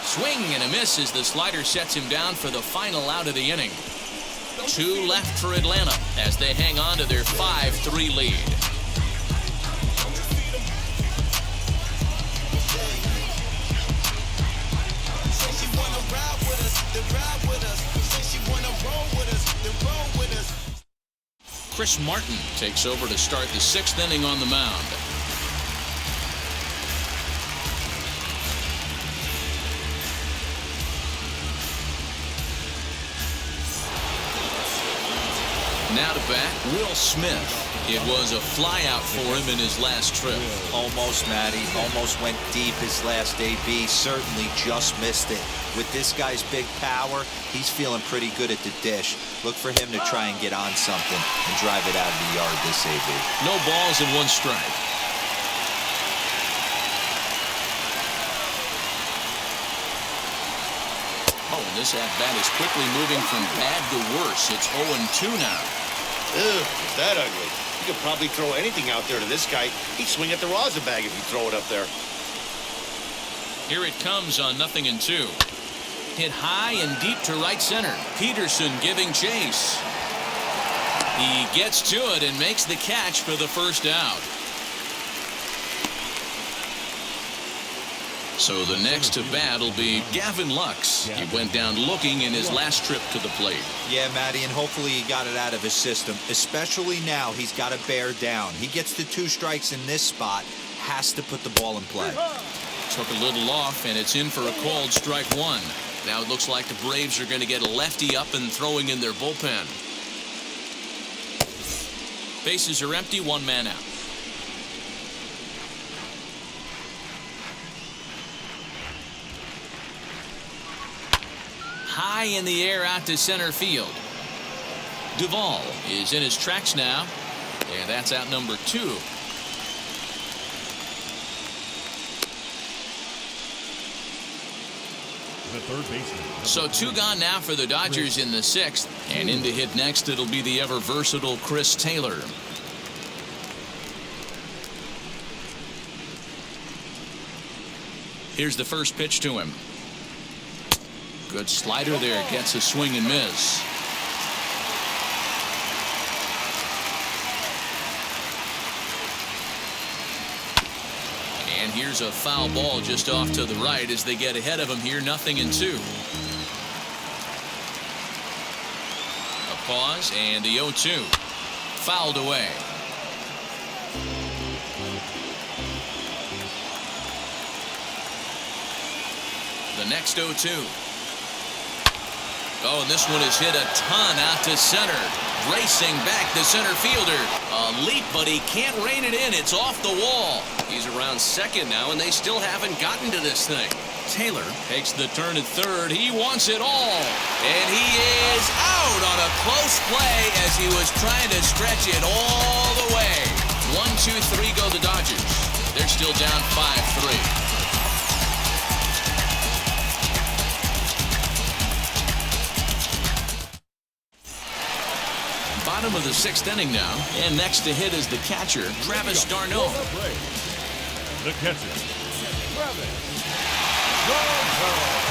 Swing and a miss as the slider sets him down for the final out of the inning. 2 left for Atlanta as they hang on to their 5-3 lead. Chris Martin takes over to start the 6th inning on the mound. Now to bat, Will Smith. It was a flyout for him in his last trip. Almost, Matty. Almost went deep his last AB. Certainly just missed it. With this guy's big power, he's feeling pretty good at the dish. Look for him to try and get on something and drive it out of the yard this AB. No balls and 1 strike. Oh, and this at-bat is quickly moving from bad to worse. It's 0-2 now. Ugh, is that ugly? You could probably throw anything out there to this guy. He'd swing at the rosin bag if you throw it up there. Here it comes on 0-2. Hit high and deep to right center. Peterson giving chase. He gets to it and makes the catch for the first out. So the next to bat will be Gavin Lux. He went down looking in his last trip to the plate. Yeah, Matty, and hopefully he got it out of his system. Especially now, he's got to bear down. He gets the 2 strikes in this spot, has to put the ball in play. Took a little off, and it's in for a called strike 1. Now it looks like the Braves are going to get a lefty up and throwing in their bullpen. Bases are empty, 1 man out. High in the air out to center field. Duvall is in his tracks now, and that's out number 2. The third baseman. So 2 gone now for the Dodgers in the 6th, and in to hit next it'll be the ever versatile Chris Taylor. Here's the first pitch to him. Good slider there, gets a swing and miss. And here's a foul ball just off to the right as they get ahead of him here, 0-2. A pause and the 0-2. Fouled away. The next 0-2. Oh, and this one is hit a ton out to center. Racing back the center fielder. A leap, but he can't rein it in. It's off the wall. He's around second now, and they still haven't gotten to this thing. Taylor takes the turn at third. He wants it all. And he is out on a close play as he was trying to stretch it all the way. 1, 2, 3 go the Dodgers. They're still down 5-3. Bottom of the 6th inning now, and next to hit is the catcher, Travis d'Arnaud. The catcher, Travis d'Arnaud.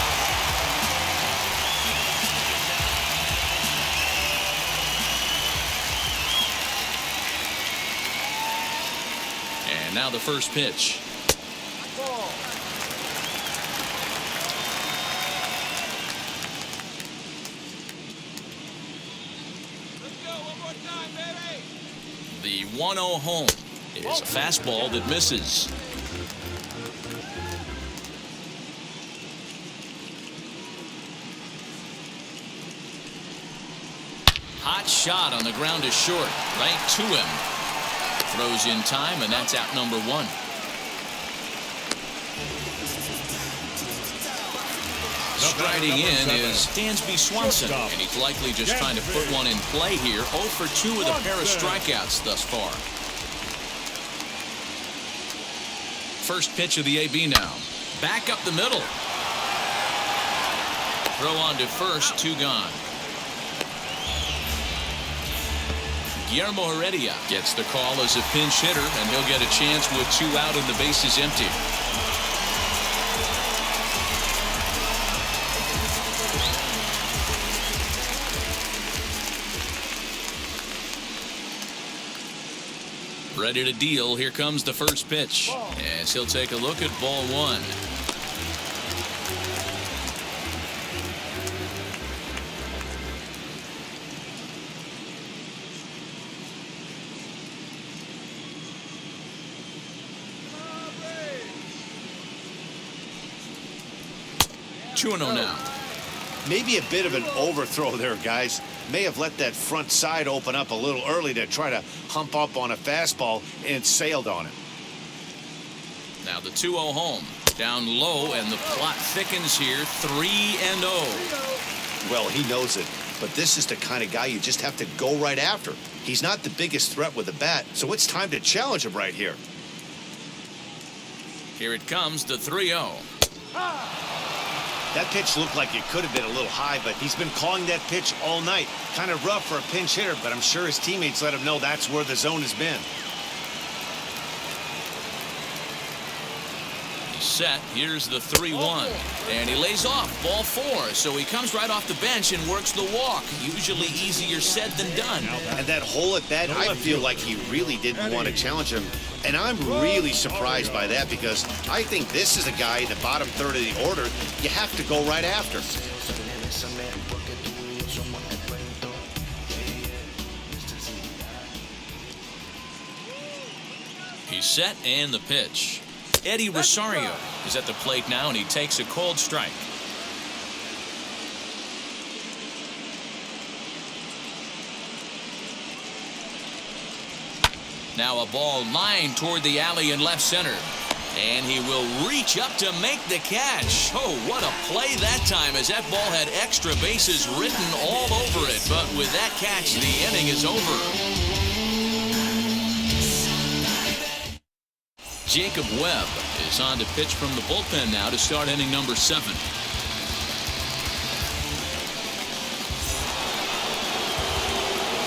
And now the first pitch. The 1-0 home is a fastball that misses. Hot shot on the ground to short, right to him. Throws in time, and that's out number 1. Striding in is Dansby Swanson, and he's likely just trying to put one in play here. 0 for 2 with a pair of strikeouts thus far. First pitch of the AB now. Back up the middle. Throw on to first, 2 gone. Guillermo Heredia gets the call as a pinch hitter, and he'll get a chance with 2 out and the bases empty. Ready to deal. Here comes the first pitch. As he'll take a look at ball 1. Two 2-0 now. Maybe a bit of an overthrow there, guys. May have let that front side open up a little early to try to hump up on a fastball, and it sailed on it. Now the 2-0 home. Down low, and the plot thickens here. 3-0. Well, he knows it, but this is the kind of guy you just have to go right after. He's not the biggest threat with a bat, so it's time to challenge him right here. Here it comes, the 3-0. That pitch looked like it could have been a little high, but he's been calling that pitch all night. Kind of rough for a pinch hitter, but I'm sure his teammates let him know that's where the zone has been. Set. Here's the 3-1. And he lays off. Ball 4. So he comes right off the bench and works the walk. Usually easier said than done. And that hole at bat, I feel like he really didn't want to challenge him. And I'm really surprised by that, because I think this is a guy in the bottom third of the order you have to go right after. He's set, and the pitch. Eddie Rosario is at the plate now, and he takes a cold strike. Now a ball lined toward the alley in left center. And he will reach up to make the catch. Oh, what a play that time, as that ball had extra bases written all over it. But with that catch, the inning is over. Jacob Webb is on to pitch from the bullpen now to start inning number 7.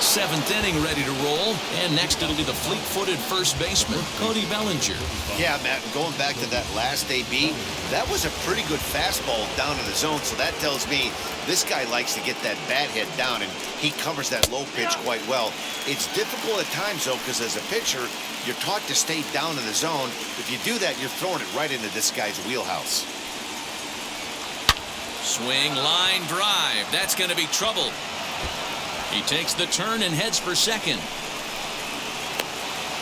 Seventh inning ready to roll, and next it'll be the fleet-footed first baseman, Cody Bellinger. Yeah, Matt, going back to that last AB, that was a pretty good fastball down in the zone, so that tells me this guy likes to get that bat head down, and he covers that low pitch quite well. It's difficult at times, though, because as a pitcher, you're taught to stay down in the zone. If you do that, you're throwing it right into this guy's wheelhouse. Swing, line, drive. That's going to be trouble. He takes the turn and heads for second.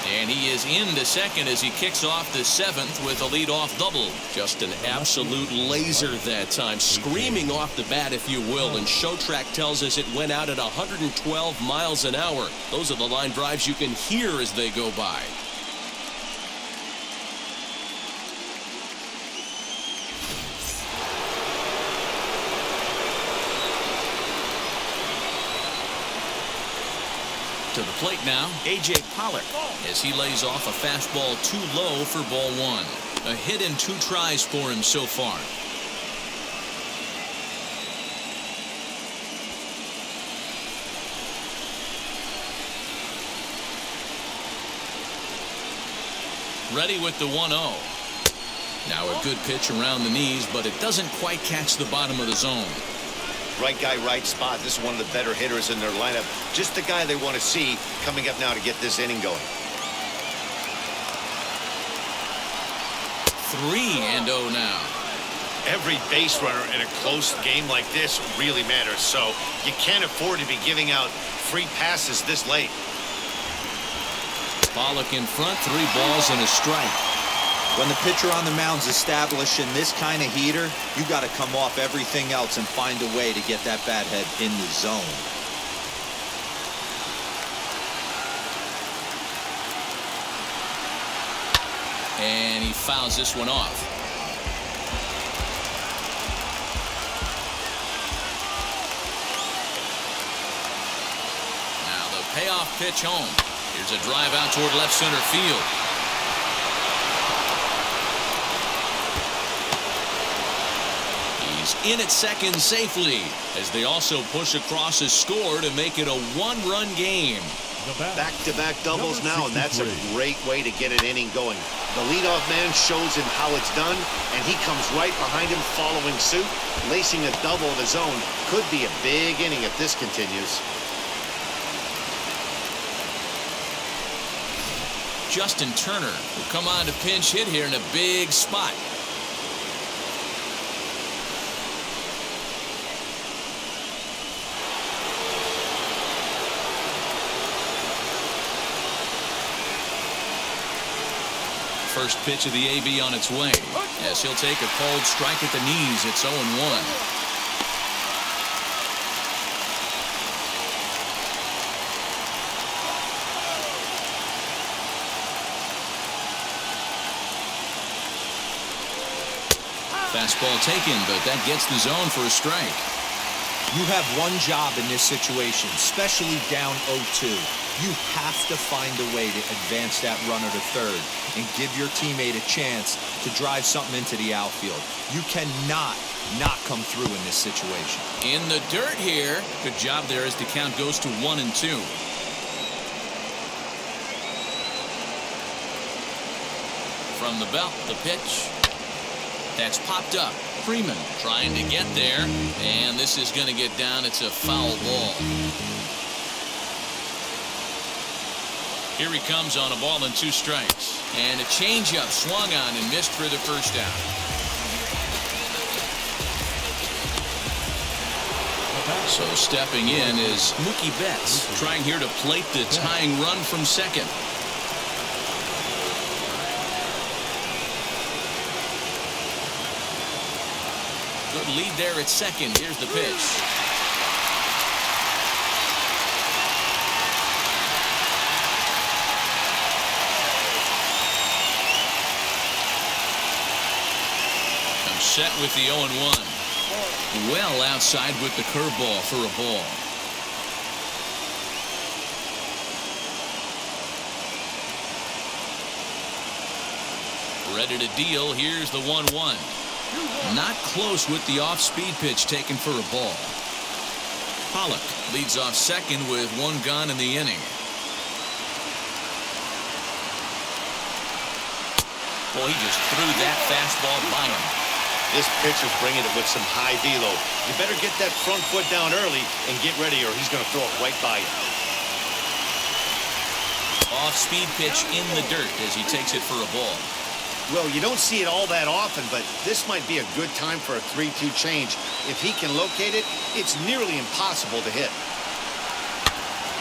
And he is into second as he kicks off the seventh with a leadoff double. Just an absolute laser that time, screaming off the bat, if you will. And Show Track tells us it went out at 112 miles an hour. Those are the line drives you can hear as they go by. To the plate now, A.J. Pollock, as he lays off a fastball too low for ball one. A hit and 2 tries for him so far. Ready with the 1-0. Now a good pitch around the knees, but it doesn't quite catch the bottom of the zone. Right guy, right spot. This is one of the better hitters in their lineup. Just the guy they want to see coming up now to get this inning going. 3-0 now. Every base runner in a close game like this really matters, so you can't afford to be giving out free passes this late. Pollock in front, 3 balls and a strike. When the pitcher on the mound's establishing this kind of heater, you got to come off everything else and find a way to get that bat head in the zone. And he fouls this one off. Now the payoff pitch home. Here's a drive out toward left center field. In at second safely as they also push across a score to make it a 1-run game. Back-to-back doubles now, and that's a great way to get an inning going. The leadoff man shows him how it's done, and he comes right behind him following suit. Lacing a double of his own could be a big inning if this continues. Justin Turner will come on to pinch hit here in a big spot. First pitch of the AB on its way as he'll take a cold strike at the knees. It's 0-1. Fastball taken, but that gets the zone for a strike. You have one job in this situation, especially down 0-2. You have to find a way to advance that runner to third and give your teammate a chance to drive something into the outfield. You cannot not come through in this situation. In the dirt here. Good job there as the count goes to 1-2. From the belt, the pitch. That's popped up. Freeman trying to get there, and this is going to get down. It's a foul ball. Here he comes on a ball and 2 strikes. And a changeup swung on and missed for the first out. So stepping in is Mookie Betts, trying here to plate the tying run from second. Good lead there at second. Here's the pitch. Set with the 0-1. Well outside with the curveball for a ball. Ready to deal. Here's the 1-1. Not close with the off-speed pitch taken for a ball. Pollock leads off second with 1 gone in the inning. Boy, he just threw that fastball by him. This pitcher's bringing it with some high velo. You better get that front foot down early and get ready, or he's going to throw it right by you. Off-speed pitch in the dirt as he takes it for a ball. Well, you don't see it all that often, but this might be a good time for a 3-2 change. If he can locate it, it's nearly impossible to hit.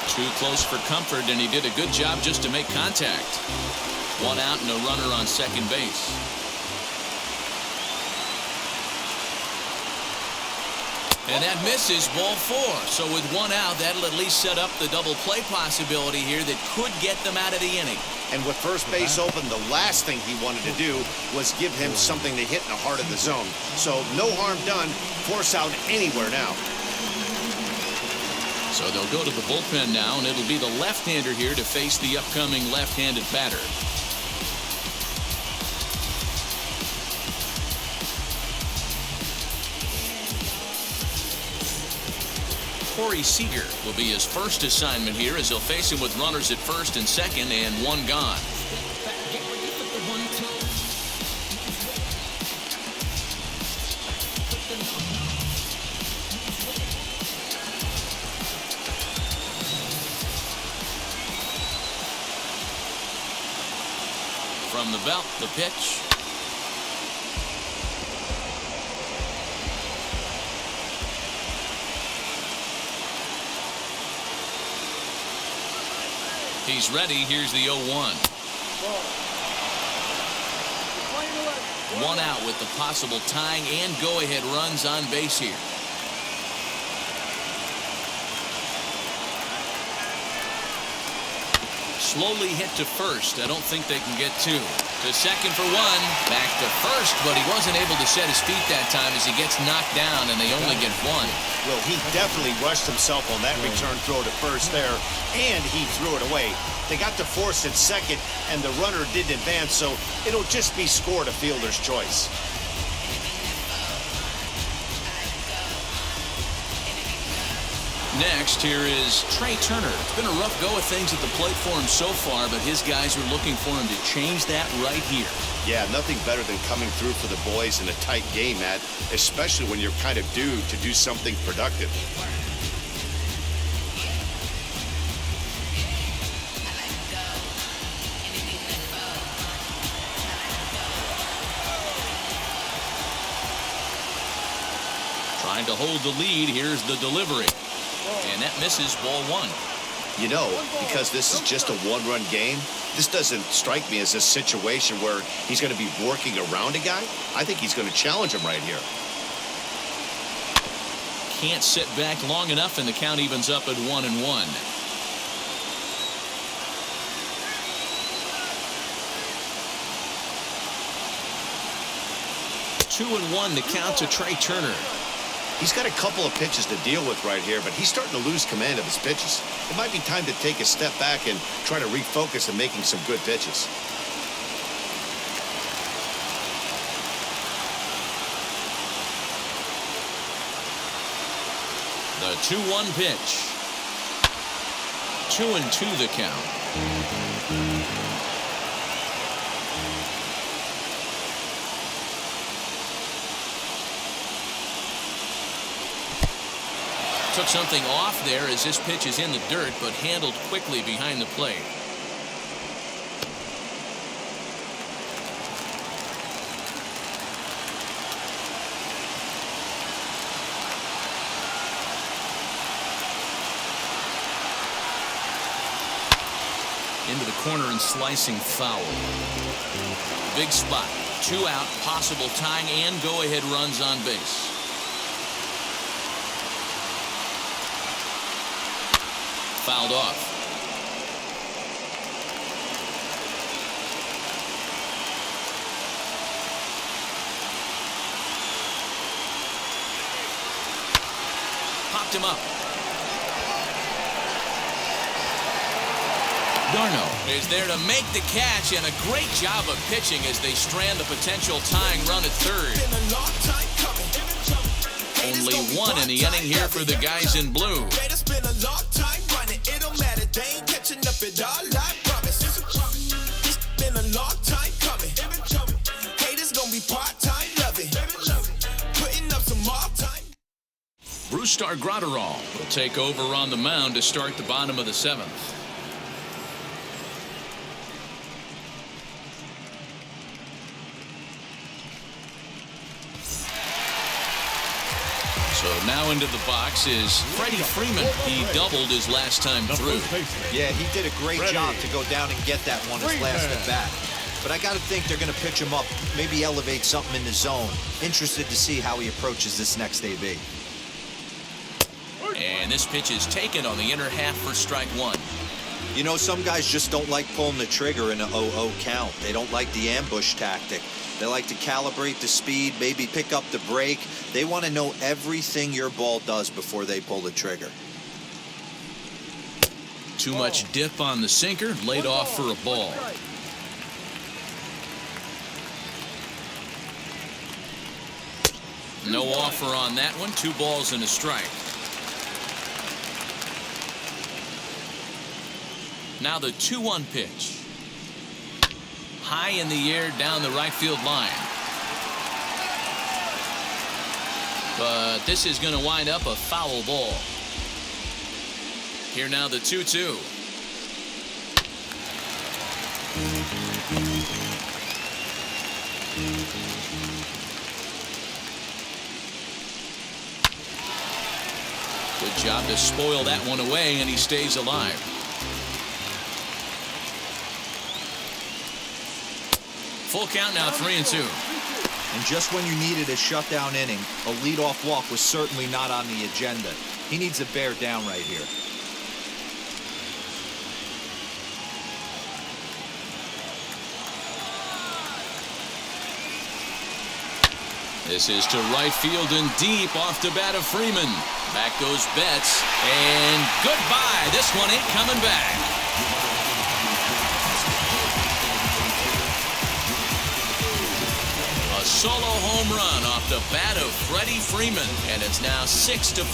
Too close for comfort, and he did a good job just to make contact. One out and a runner on second base. And that misses, ball 4. So with one out, that'll at least set up the double play possibility here that could get them out of the inning. And with first base open, the last thing he wanted to do was give him something to hit in the heart of the zone. So no harm done. Force out anywhere now. So they'll go to the bullpen now, and it'll be the left-hander here to face the upcoming left-handed batter. Corey Seager will be his first assignment here as he'll face him with runners at first and second and one gone. From the belt, the pitch. He's ready. Here's the 0-1. One out with the possible tying and go-ahead runs on base here. Slowly hit to first. I don't think they can get two. To second for one. Back to first, but he wasn't able to set his feet that time as he gets knocked down, and they only get one. Well, he definitely rushed himself on that return throw to first there, and he threw it away. They got to force at second, and the runner didn't advance, so it'll just be scored a fielder's choice. Next, here is Trey Turner. It's been a rough go of things at the plate for him so far, but his guys are looking for him to change that right here. Yeah, nothing better than coming through for the boys in a tight game, Matt, especially when you're kind of due to do something productive. Trying to hold the lead. Here's the delivery. And that misses, ball 1. You know, because this is just a one-run game, this doesn't strike me as a situation where he's going to be working around a guy. I think he's going to challenge him right here. Can't sit back long enough, and the count evens up at 1-1. 2-1 the count to Trey Turner. He's got a couple of pitches to deal with right here, but he's starting to lose command of his pitches. It might be time to take a step back and try to refocus on making some good pitches. The 2-1 pitch. 2-2 the count. Took something off there as this pitch is in the dirt, but handled quickly behind the plate. Into the corner and slicing foul. Big spot. 2 out, possible tying and go-ahead runs on base. Fouled off. Popped him up. Darno is there to make the catch, and a great job of pitching as they strand the potential tying run at third. Only one in the inning here for the guys in blue. Brustar Gratterall will take over on the mound to start the bottom of the 7th. So Now into the box is Freddie Freeman. He doubled his last time through. Yeah, he did a great job to go down and get that one his last at bat. But I got to think they're going to pitch him up, maybe elevate something in the zone. Interested to see how he approaches this next AB. And this pitch is taken on the inner half for strike one. You know, some guys just don't like pulling the trigger in a 0-0 count. They don't like the ambush tactic. They like to calibrate the speed, maybe pick up the break. They want to know everything your ball does before they pull the trigger. Too much dip on the sinker, laid off for a ball. No offer on that one. 2 balls and a strike. Now the 2-1 pitch. High in the air down the right field line. But this is going to wind up a foul ball. Here now the 2-2. Good job to spoil that one away, and he stays alive. Full count now, 3-2. And just when you needed a shutdown inning, a leadoff walk was certainly not on the agenda. He needs to bear down right here. This is to right field and deep off the bat of Freeman. Back goes Betts, and goodbye. This one ain't coming back. A solo home run off the bat of Freddie Freeman, and it's now 6-4.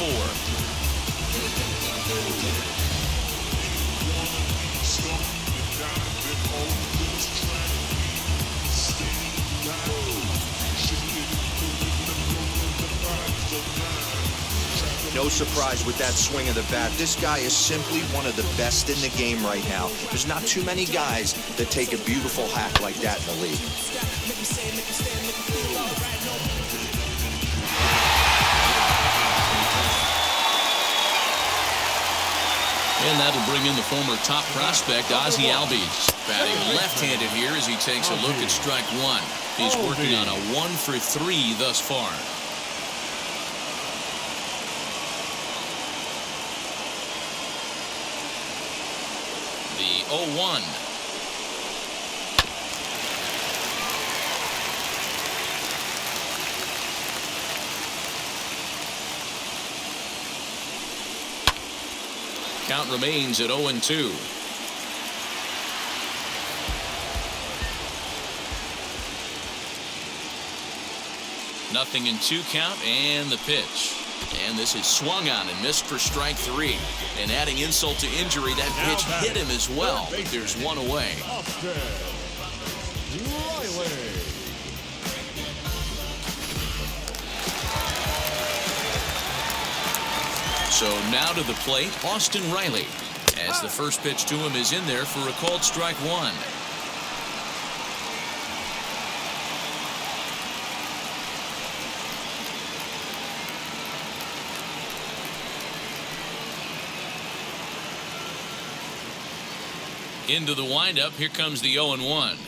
No surprise with that swing of the bat. This guy is simply one of the best in the game right now. There's not too many guys that take a beautiful hack like that in the league. And that'll bring in the former top prospect, Ozzie Albies. Batting left-handed here as he takes a look at strike one. He's working on a 1-for-3 thus far. The 0-1. Count remains at 0-2. Nothing in 2 count, and the pitch. And this is swung on and missed for strike 3. And adding insult to injury, that pitch hit him as well. There's one away. So now to the plate, Austin Riley, as the first pitch to him is in there for a called strike one. Into the windup, here comes the 0-1.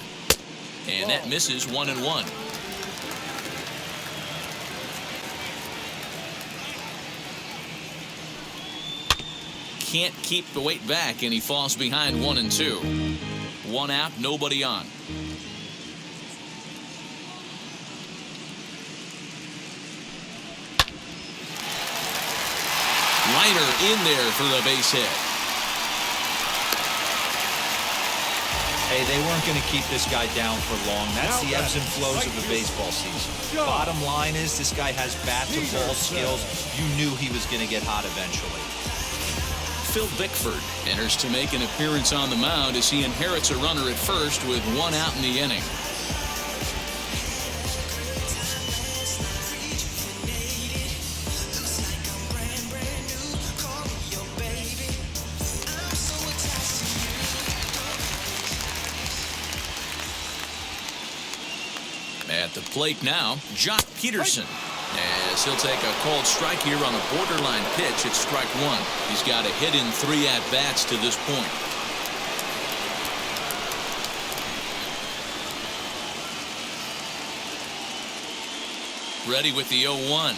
And that misses 1-1. Can't keep the weight back, and he falls behind 1-2. 1 out, nobody on. Liner in there for a base hit. Hey, they weren't going to keep this guy down for long. That's the ebbs and flows of the baseball season. Bottom line is this guy has bat-to-ball skills. You knew he was going to get hot eventually. Phil Bickford enters to make an appearance on the mound as he inherits a runner at first with 1 out in the inning. At the plate now, Jock Peterson, as as he'll take a called strike here on a borderline pitch. It's strike one. He's got a hit in 3 at-bats to this point. Ready with the 0-1.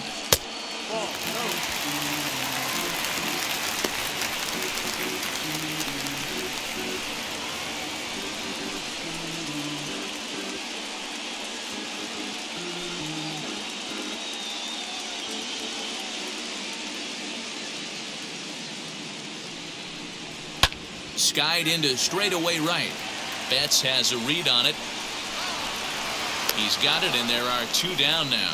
Skied into straightaway right. Betts has a read on it. He's got it, and there are 2 down now.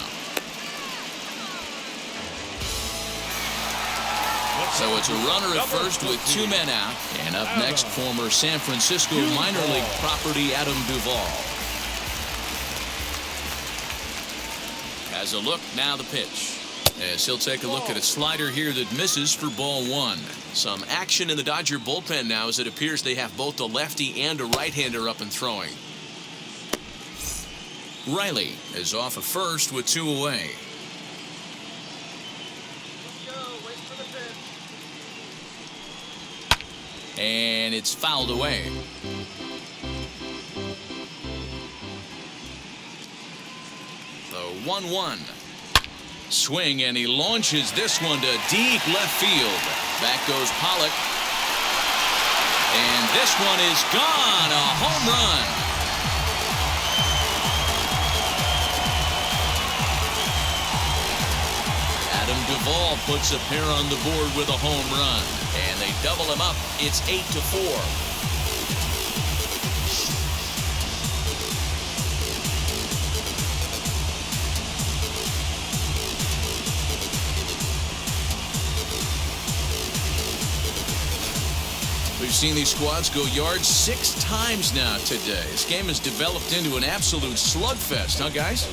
So it's a runner at first with 2 men out. And up next, former San Francisco minor league property Adam Duvall. Has a look, now the pitch. As he'll take a look at a slider here that misses for ball 1. Some action in the Dodger bullpen now, as it appears they have both a lefty and a right-hander up and throwing. Riley is off at first with 2 away. And it's fouled away. The 1-1. Swing, and he launches this one to deep left field. Back goes Pollock. And this one is gone. A home run. Adam Duvall puts a pair on the board with a home run. And they double him up. It's 8-4. We've seen these squads go yards 6 times now today. This game has developed into an absolute slugfest, huh, guys?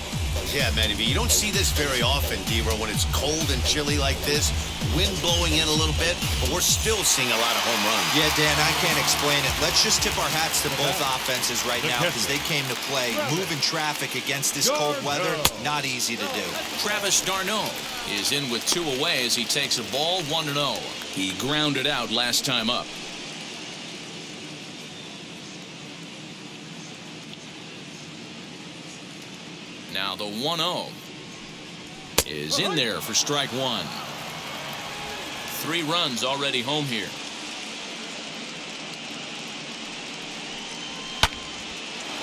Yeah, Matty V. You don't see this very often, D-Row, when it's cold and chilly like this. Wind blowing in a little bit, but we're still seeing a lot of home runs. Yeah, Dan, I can't explain it. Let's just tip our hats to both offenses right now because they came to play. Moving traffic against this cold weather, not easy to do. Travis d'Arnaud is in with 2 away as he takes a ball 1-0. He grounded out last time up. Now the 1-0 is in there for strike 1. 3 runs already home here.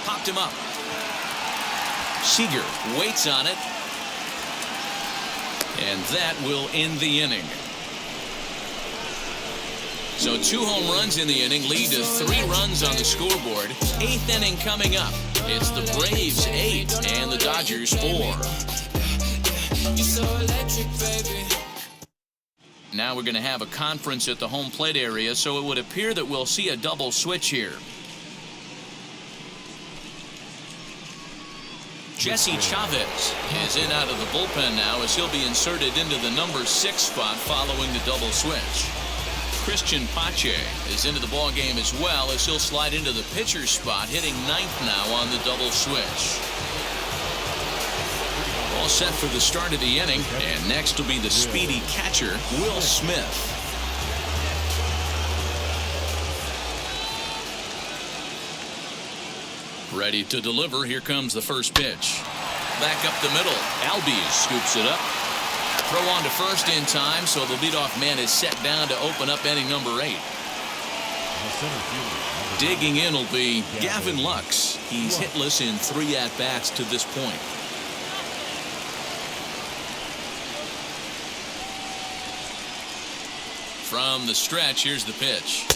Popped him up. Seager waits on it. And that will end the inning. So 2 home runs in the inning lead to 3 runs on the scoreboard. 8th inning coming up. It's the Braves 8 and the Dodgers 4. Now we're going to have a conference at the home plate area, so it would appear that we'll see a double switch here. Jesse Chavez is in out of the bullpen now as he'll be inserted into the number 6 spot following the double switch. Christian Pache is into the ball game as well as he'll slide into the pitcher's spot, hitting 9th now on the double switch. All set for the start of the inning, and next will be the speedy catcher, Will Smith. Ready to deliver. Here comes the first pitch. Back up the middle. Albies scoops it up. Throw on to first in time, so the leadoff man is set down to open up inning number 8. Digging in will be Gavin Lux. He's hitless in 3 at-bats to this point. From the stretch, here's the pitch.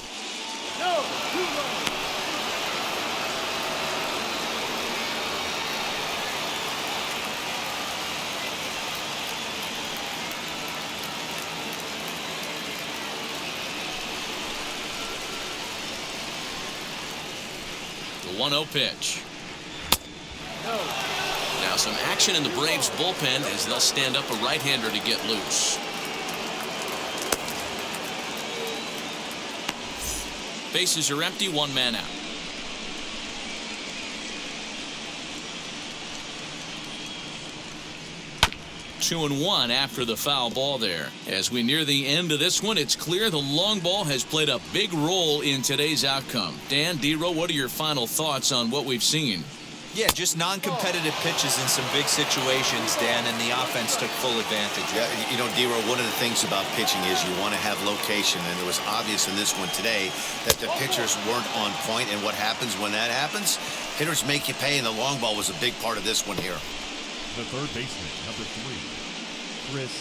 The 1-0 pitch. Now some action in the Braves bullpen as they'll stand up a right-hander to get loose. Bases are empty, 1 man out. 2-1 after the foul ball there. As we near the end of this one, it's clear the long ball has played a big role in today's outcome. Dan, D-Row, what are your final thoughts on what we've seen? Yeah, just non-competitive pitches in some big situations, Dan, and the offense took full advantage. Yeah, you know, D-Row, one of the things about pitching is you want to have location, and it was obvious in this one today that the pitchers weren't on point, and what happens when that happens? Hitters make you pay, and the long ball was a big part of this one here. The third baseman, number 3, Chris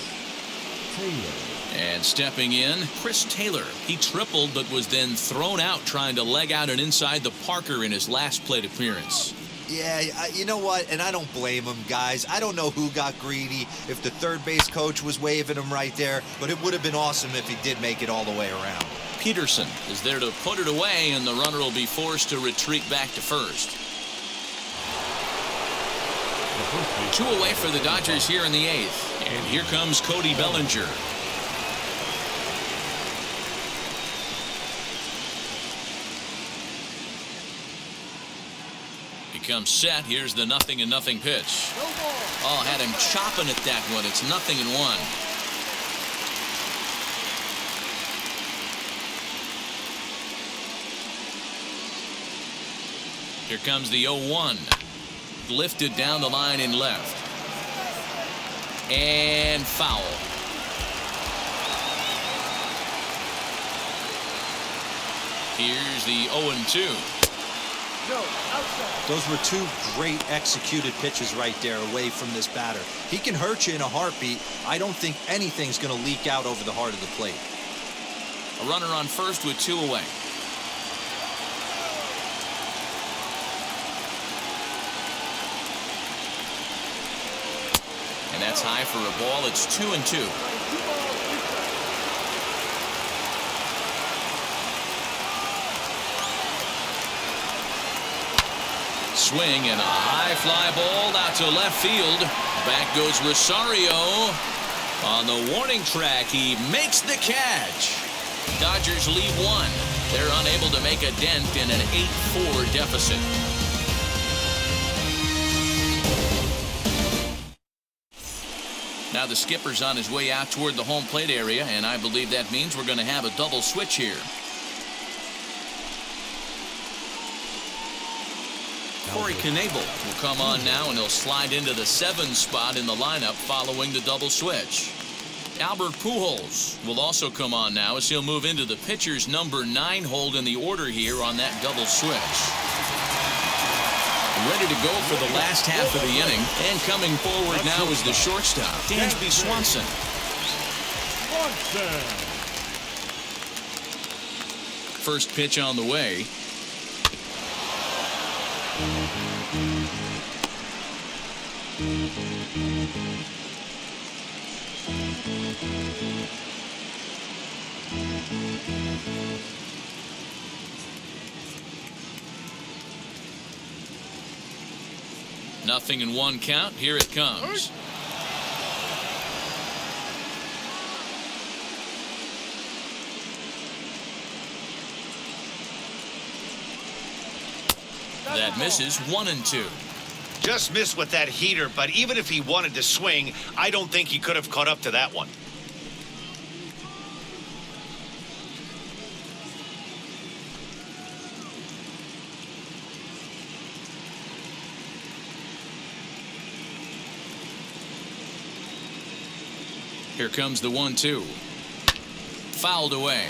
Taylor. And stepping in, Chris Taylor. He tripled but was then thrown out trying to leg out an inside the Parker in his last plate appearance. Yeah, you know what? And I don't blame him, guys. I don't know who got greedy, if the third base coach was waving him right there, but it would have been awesome if he did make it all the way around. Peterson is there to put it away, and the runner will be forced to retreat back to first. 2 away for the Dodgers here in the 8th. And here comes Cody Bellinger. Comes set. Here's the 0-0 pitch. Oh, had him chopping at that one. It's 0-1. Here comes the 0-1. Lifted down the line in left. And foul. Here's the 0-2. Those were 2 great executed pitches right there away from this batter. He can hurt you in a heartbeat. I don't think anything's going to leak out over the heart of the plate. A runner on first with 2 away. And that's high for a ball. It's 2-2. Swing and a high fly ball out to left field. Back goes Rosario. On the warning track, he makes the catch. Dodgers lead 1. They're unable to make a dent in an 8-4 deficit. Now the skipper's on his way out toward the home plate area, and I believe that means we're going to have a double switch here. Corey Knebel will come on now, and he'll slide into the 7 spot in the lineup following the double switch. Albert Pujols will also come on now as he'll move into the pitcher's number 9 hold in the order here on that double switch. Ready to go for the last half of the inning, and coming forward now is the shortstop, Dansby Swanson. First pitch on the way. Nothing in 1 count. Here it comes. That misses. 1-2. Just missed with that heater, but even if he wanted to swing, I don't think he could have caught up to that one. Here comes the 1-2. Fouled away.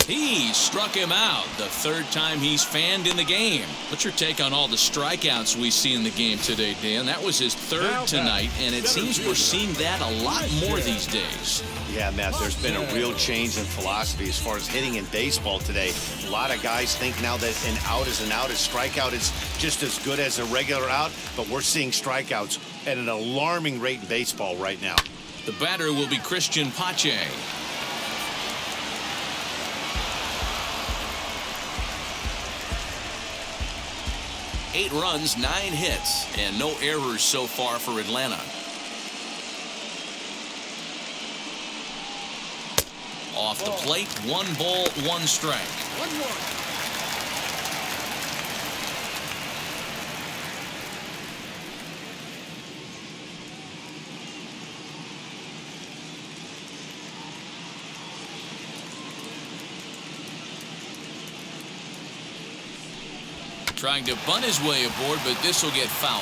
He struck him out the 3rd time he's fanned in the game. What's your take on all the strikeouts we see in the game today, Dan? That was his 3rd tonight, and it seems we're seeing that a lot more these days. Yeah, Matt, there's been a real change in philosophy as far as hitting in baseball today. A lot of guys think now that an out is an out, a strikeout is just as good as a regular out, but we're seeing strikeouts at an alarming rate in baseball right now. The batter will be Christian Pache. Eight runs, 9 hits, and no errors so far for Atlanta. Off the plate, 1 ball, 1 strike. 1-1. Trying to bunt his way aboard, but this will get foul.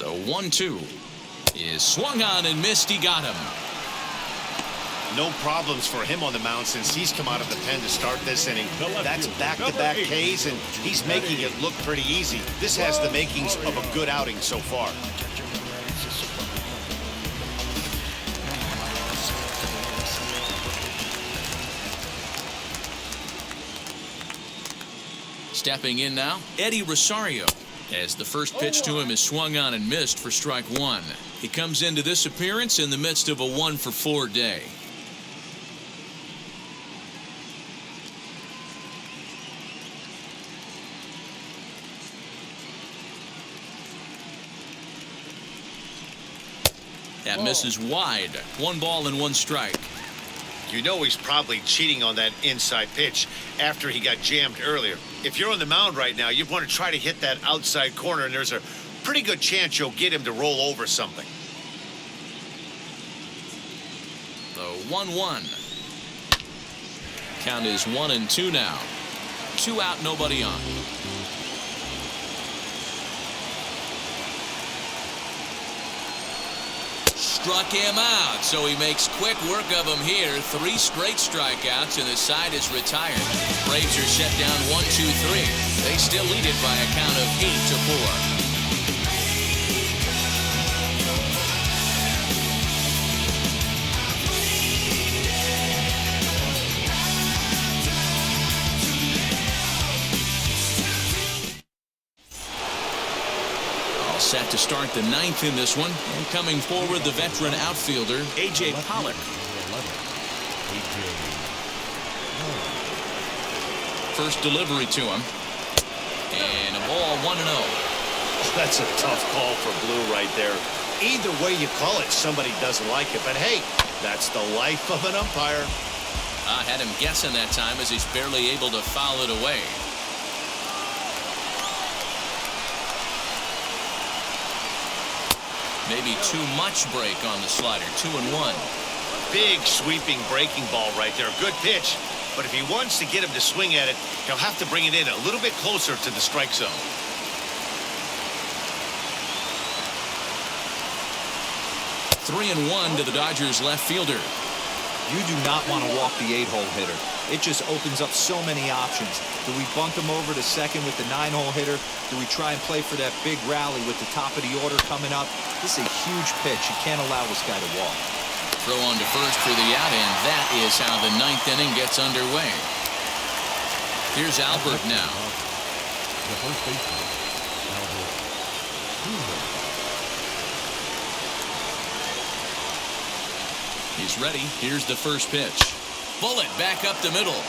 The 1-2 is swung on and missed. He got him. No problems for him on the mound since he's come out of the pen to start this inning. That's back-to-back Ks, and he's making it look pretty easy. This has the makings of a good outing so far. Stepping in now, Eddie Rosario, as the first pitch to him is swung on and missed for strike 1. He comes into this appearance in the midst of a 1-for-4 day. That misses wide. 1 ball and 1 strike. You know he's probably cheating on that inside pitch after he got jammed earlier. If you're on the mound right now, you want to try to hit that outside corner, and there's a pretty good chance you'll get him to roll over something. The 1-1. Count is 1-2 now. 2 out, nobody on. Struck him out, so he makes quick work of him here. 3 straight strikeouts, and the side is retired. Braves are set down 1-2-3. They still lead it by a count of 8-4. Set to start the 9th in this one. And coming forward, the veteran outfielder, A.J. Pollock. First delivery to him. And a ball 1-0. That's a tough call for Blue right there. Either way you call it, somebody doesn't like it. But hey, that's the life of an umpire. I had him guessing that time as he's barely able to foul it away. Maybe too much break on the slider. 2-1. Big sweeping breaking ball right there. Good pitch. But if he wants to get him to swing at it, he'll have to bring it in a little bit closer to the strike zone. Three and one to the Dodgers left fielder. You do not want to walk the 8-hole hitter. It just opens up so many options. Do we bunt him over to second with the 9-hole hitter? Do we try and play for that big rally with the top of the order coming up? This is a huge pitch. You can't allow this guy to walk. Throw on to first for the out, and that is how the 9th inning gets underway. Here's Albert now. The first baseman, Albert. He's ready. Here's the first pitch. Bullet back up the middle.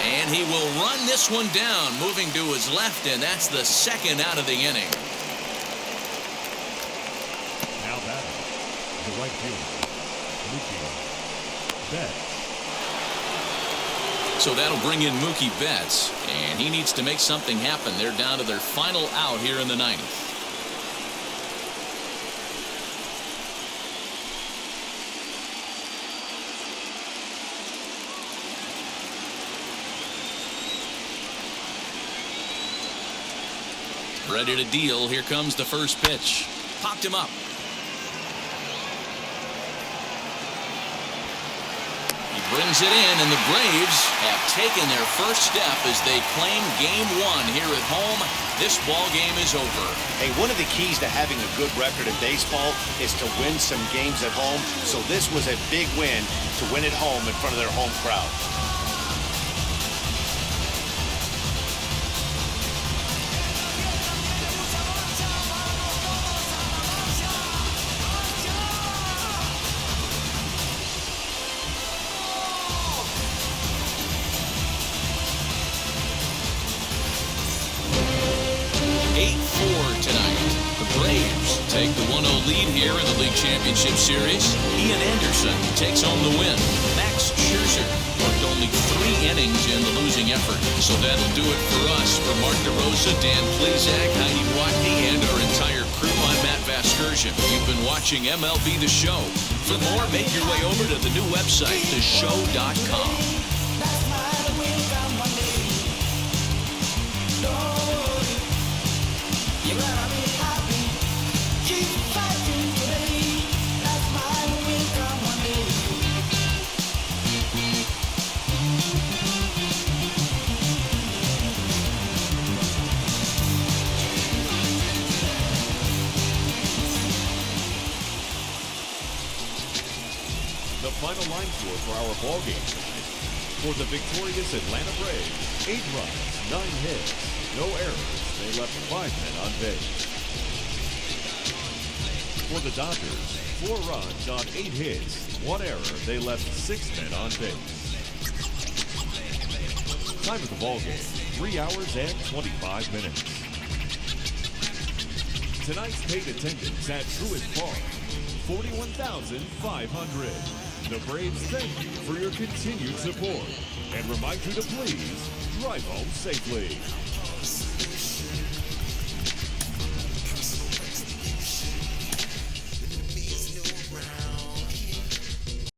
And he will run this one down, moving to his left, and that's the 2nd out of the inning. Now batting, the right fielder, Mookie Betts. So that'll bring in Mookie Betts, and he needs to make something happen. They're down to their final out here in the 9th. Ready to deal. Here comes the first pitch. Popped him up. He brings it in, and the Braves have taken their first step as they claim Game 1 here at home. This ball game is over. Hey, one of the keys to having a good record in baseball is to win some games at home. So this was a big win to win at home in front of their home crowd. the lead here in the League Championship Series. Ian Anderson takes home the win. Max Scherzer worked only 3 innings in the losing effort. So that'll do it for us. For Mark DeRosa, Dan Plezak, Heidi Watney, and our entire crew, I'm Matt Vasgersian. You've been watching MLB The Show. For more, make your way over to the new website, theshow.com. The final line score for our ball game tonight. For the victorious Atlanta Braves, 8 runs, 9 hits, no errors. They left 5 men on base. For the Dodgers, 4 runs on 8 hits, 1 error. They left 6 men on base. Time of the ball game, 3 hours and 25 minutes. Tonight's paid attendance at Truist Park, 41,500. The Braves thank you for your continued support and remind you to please drive home safely.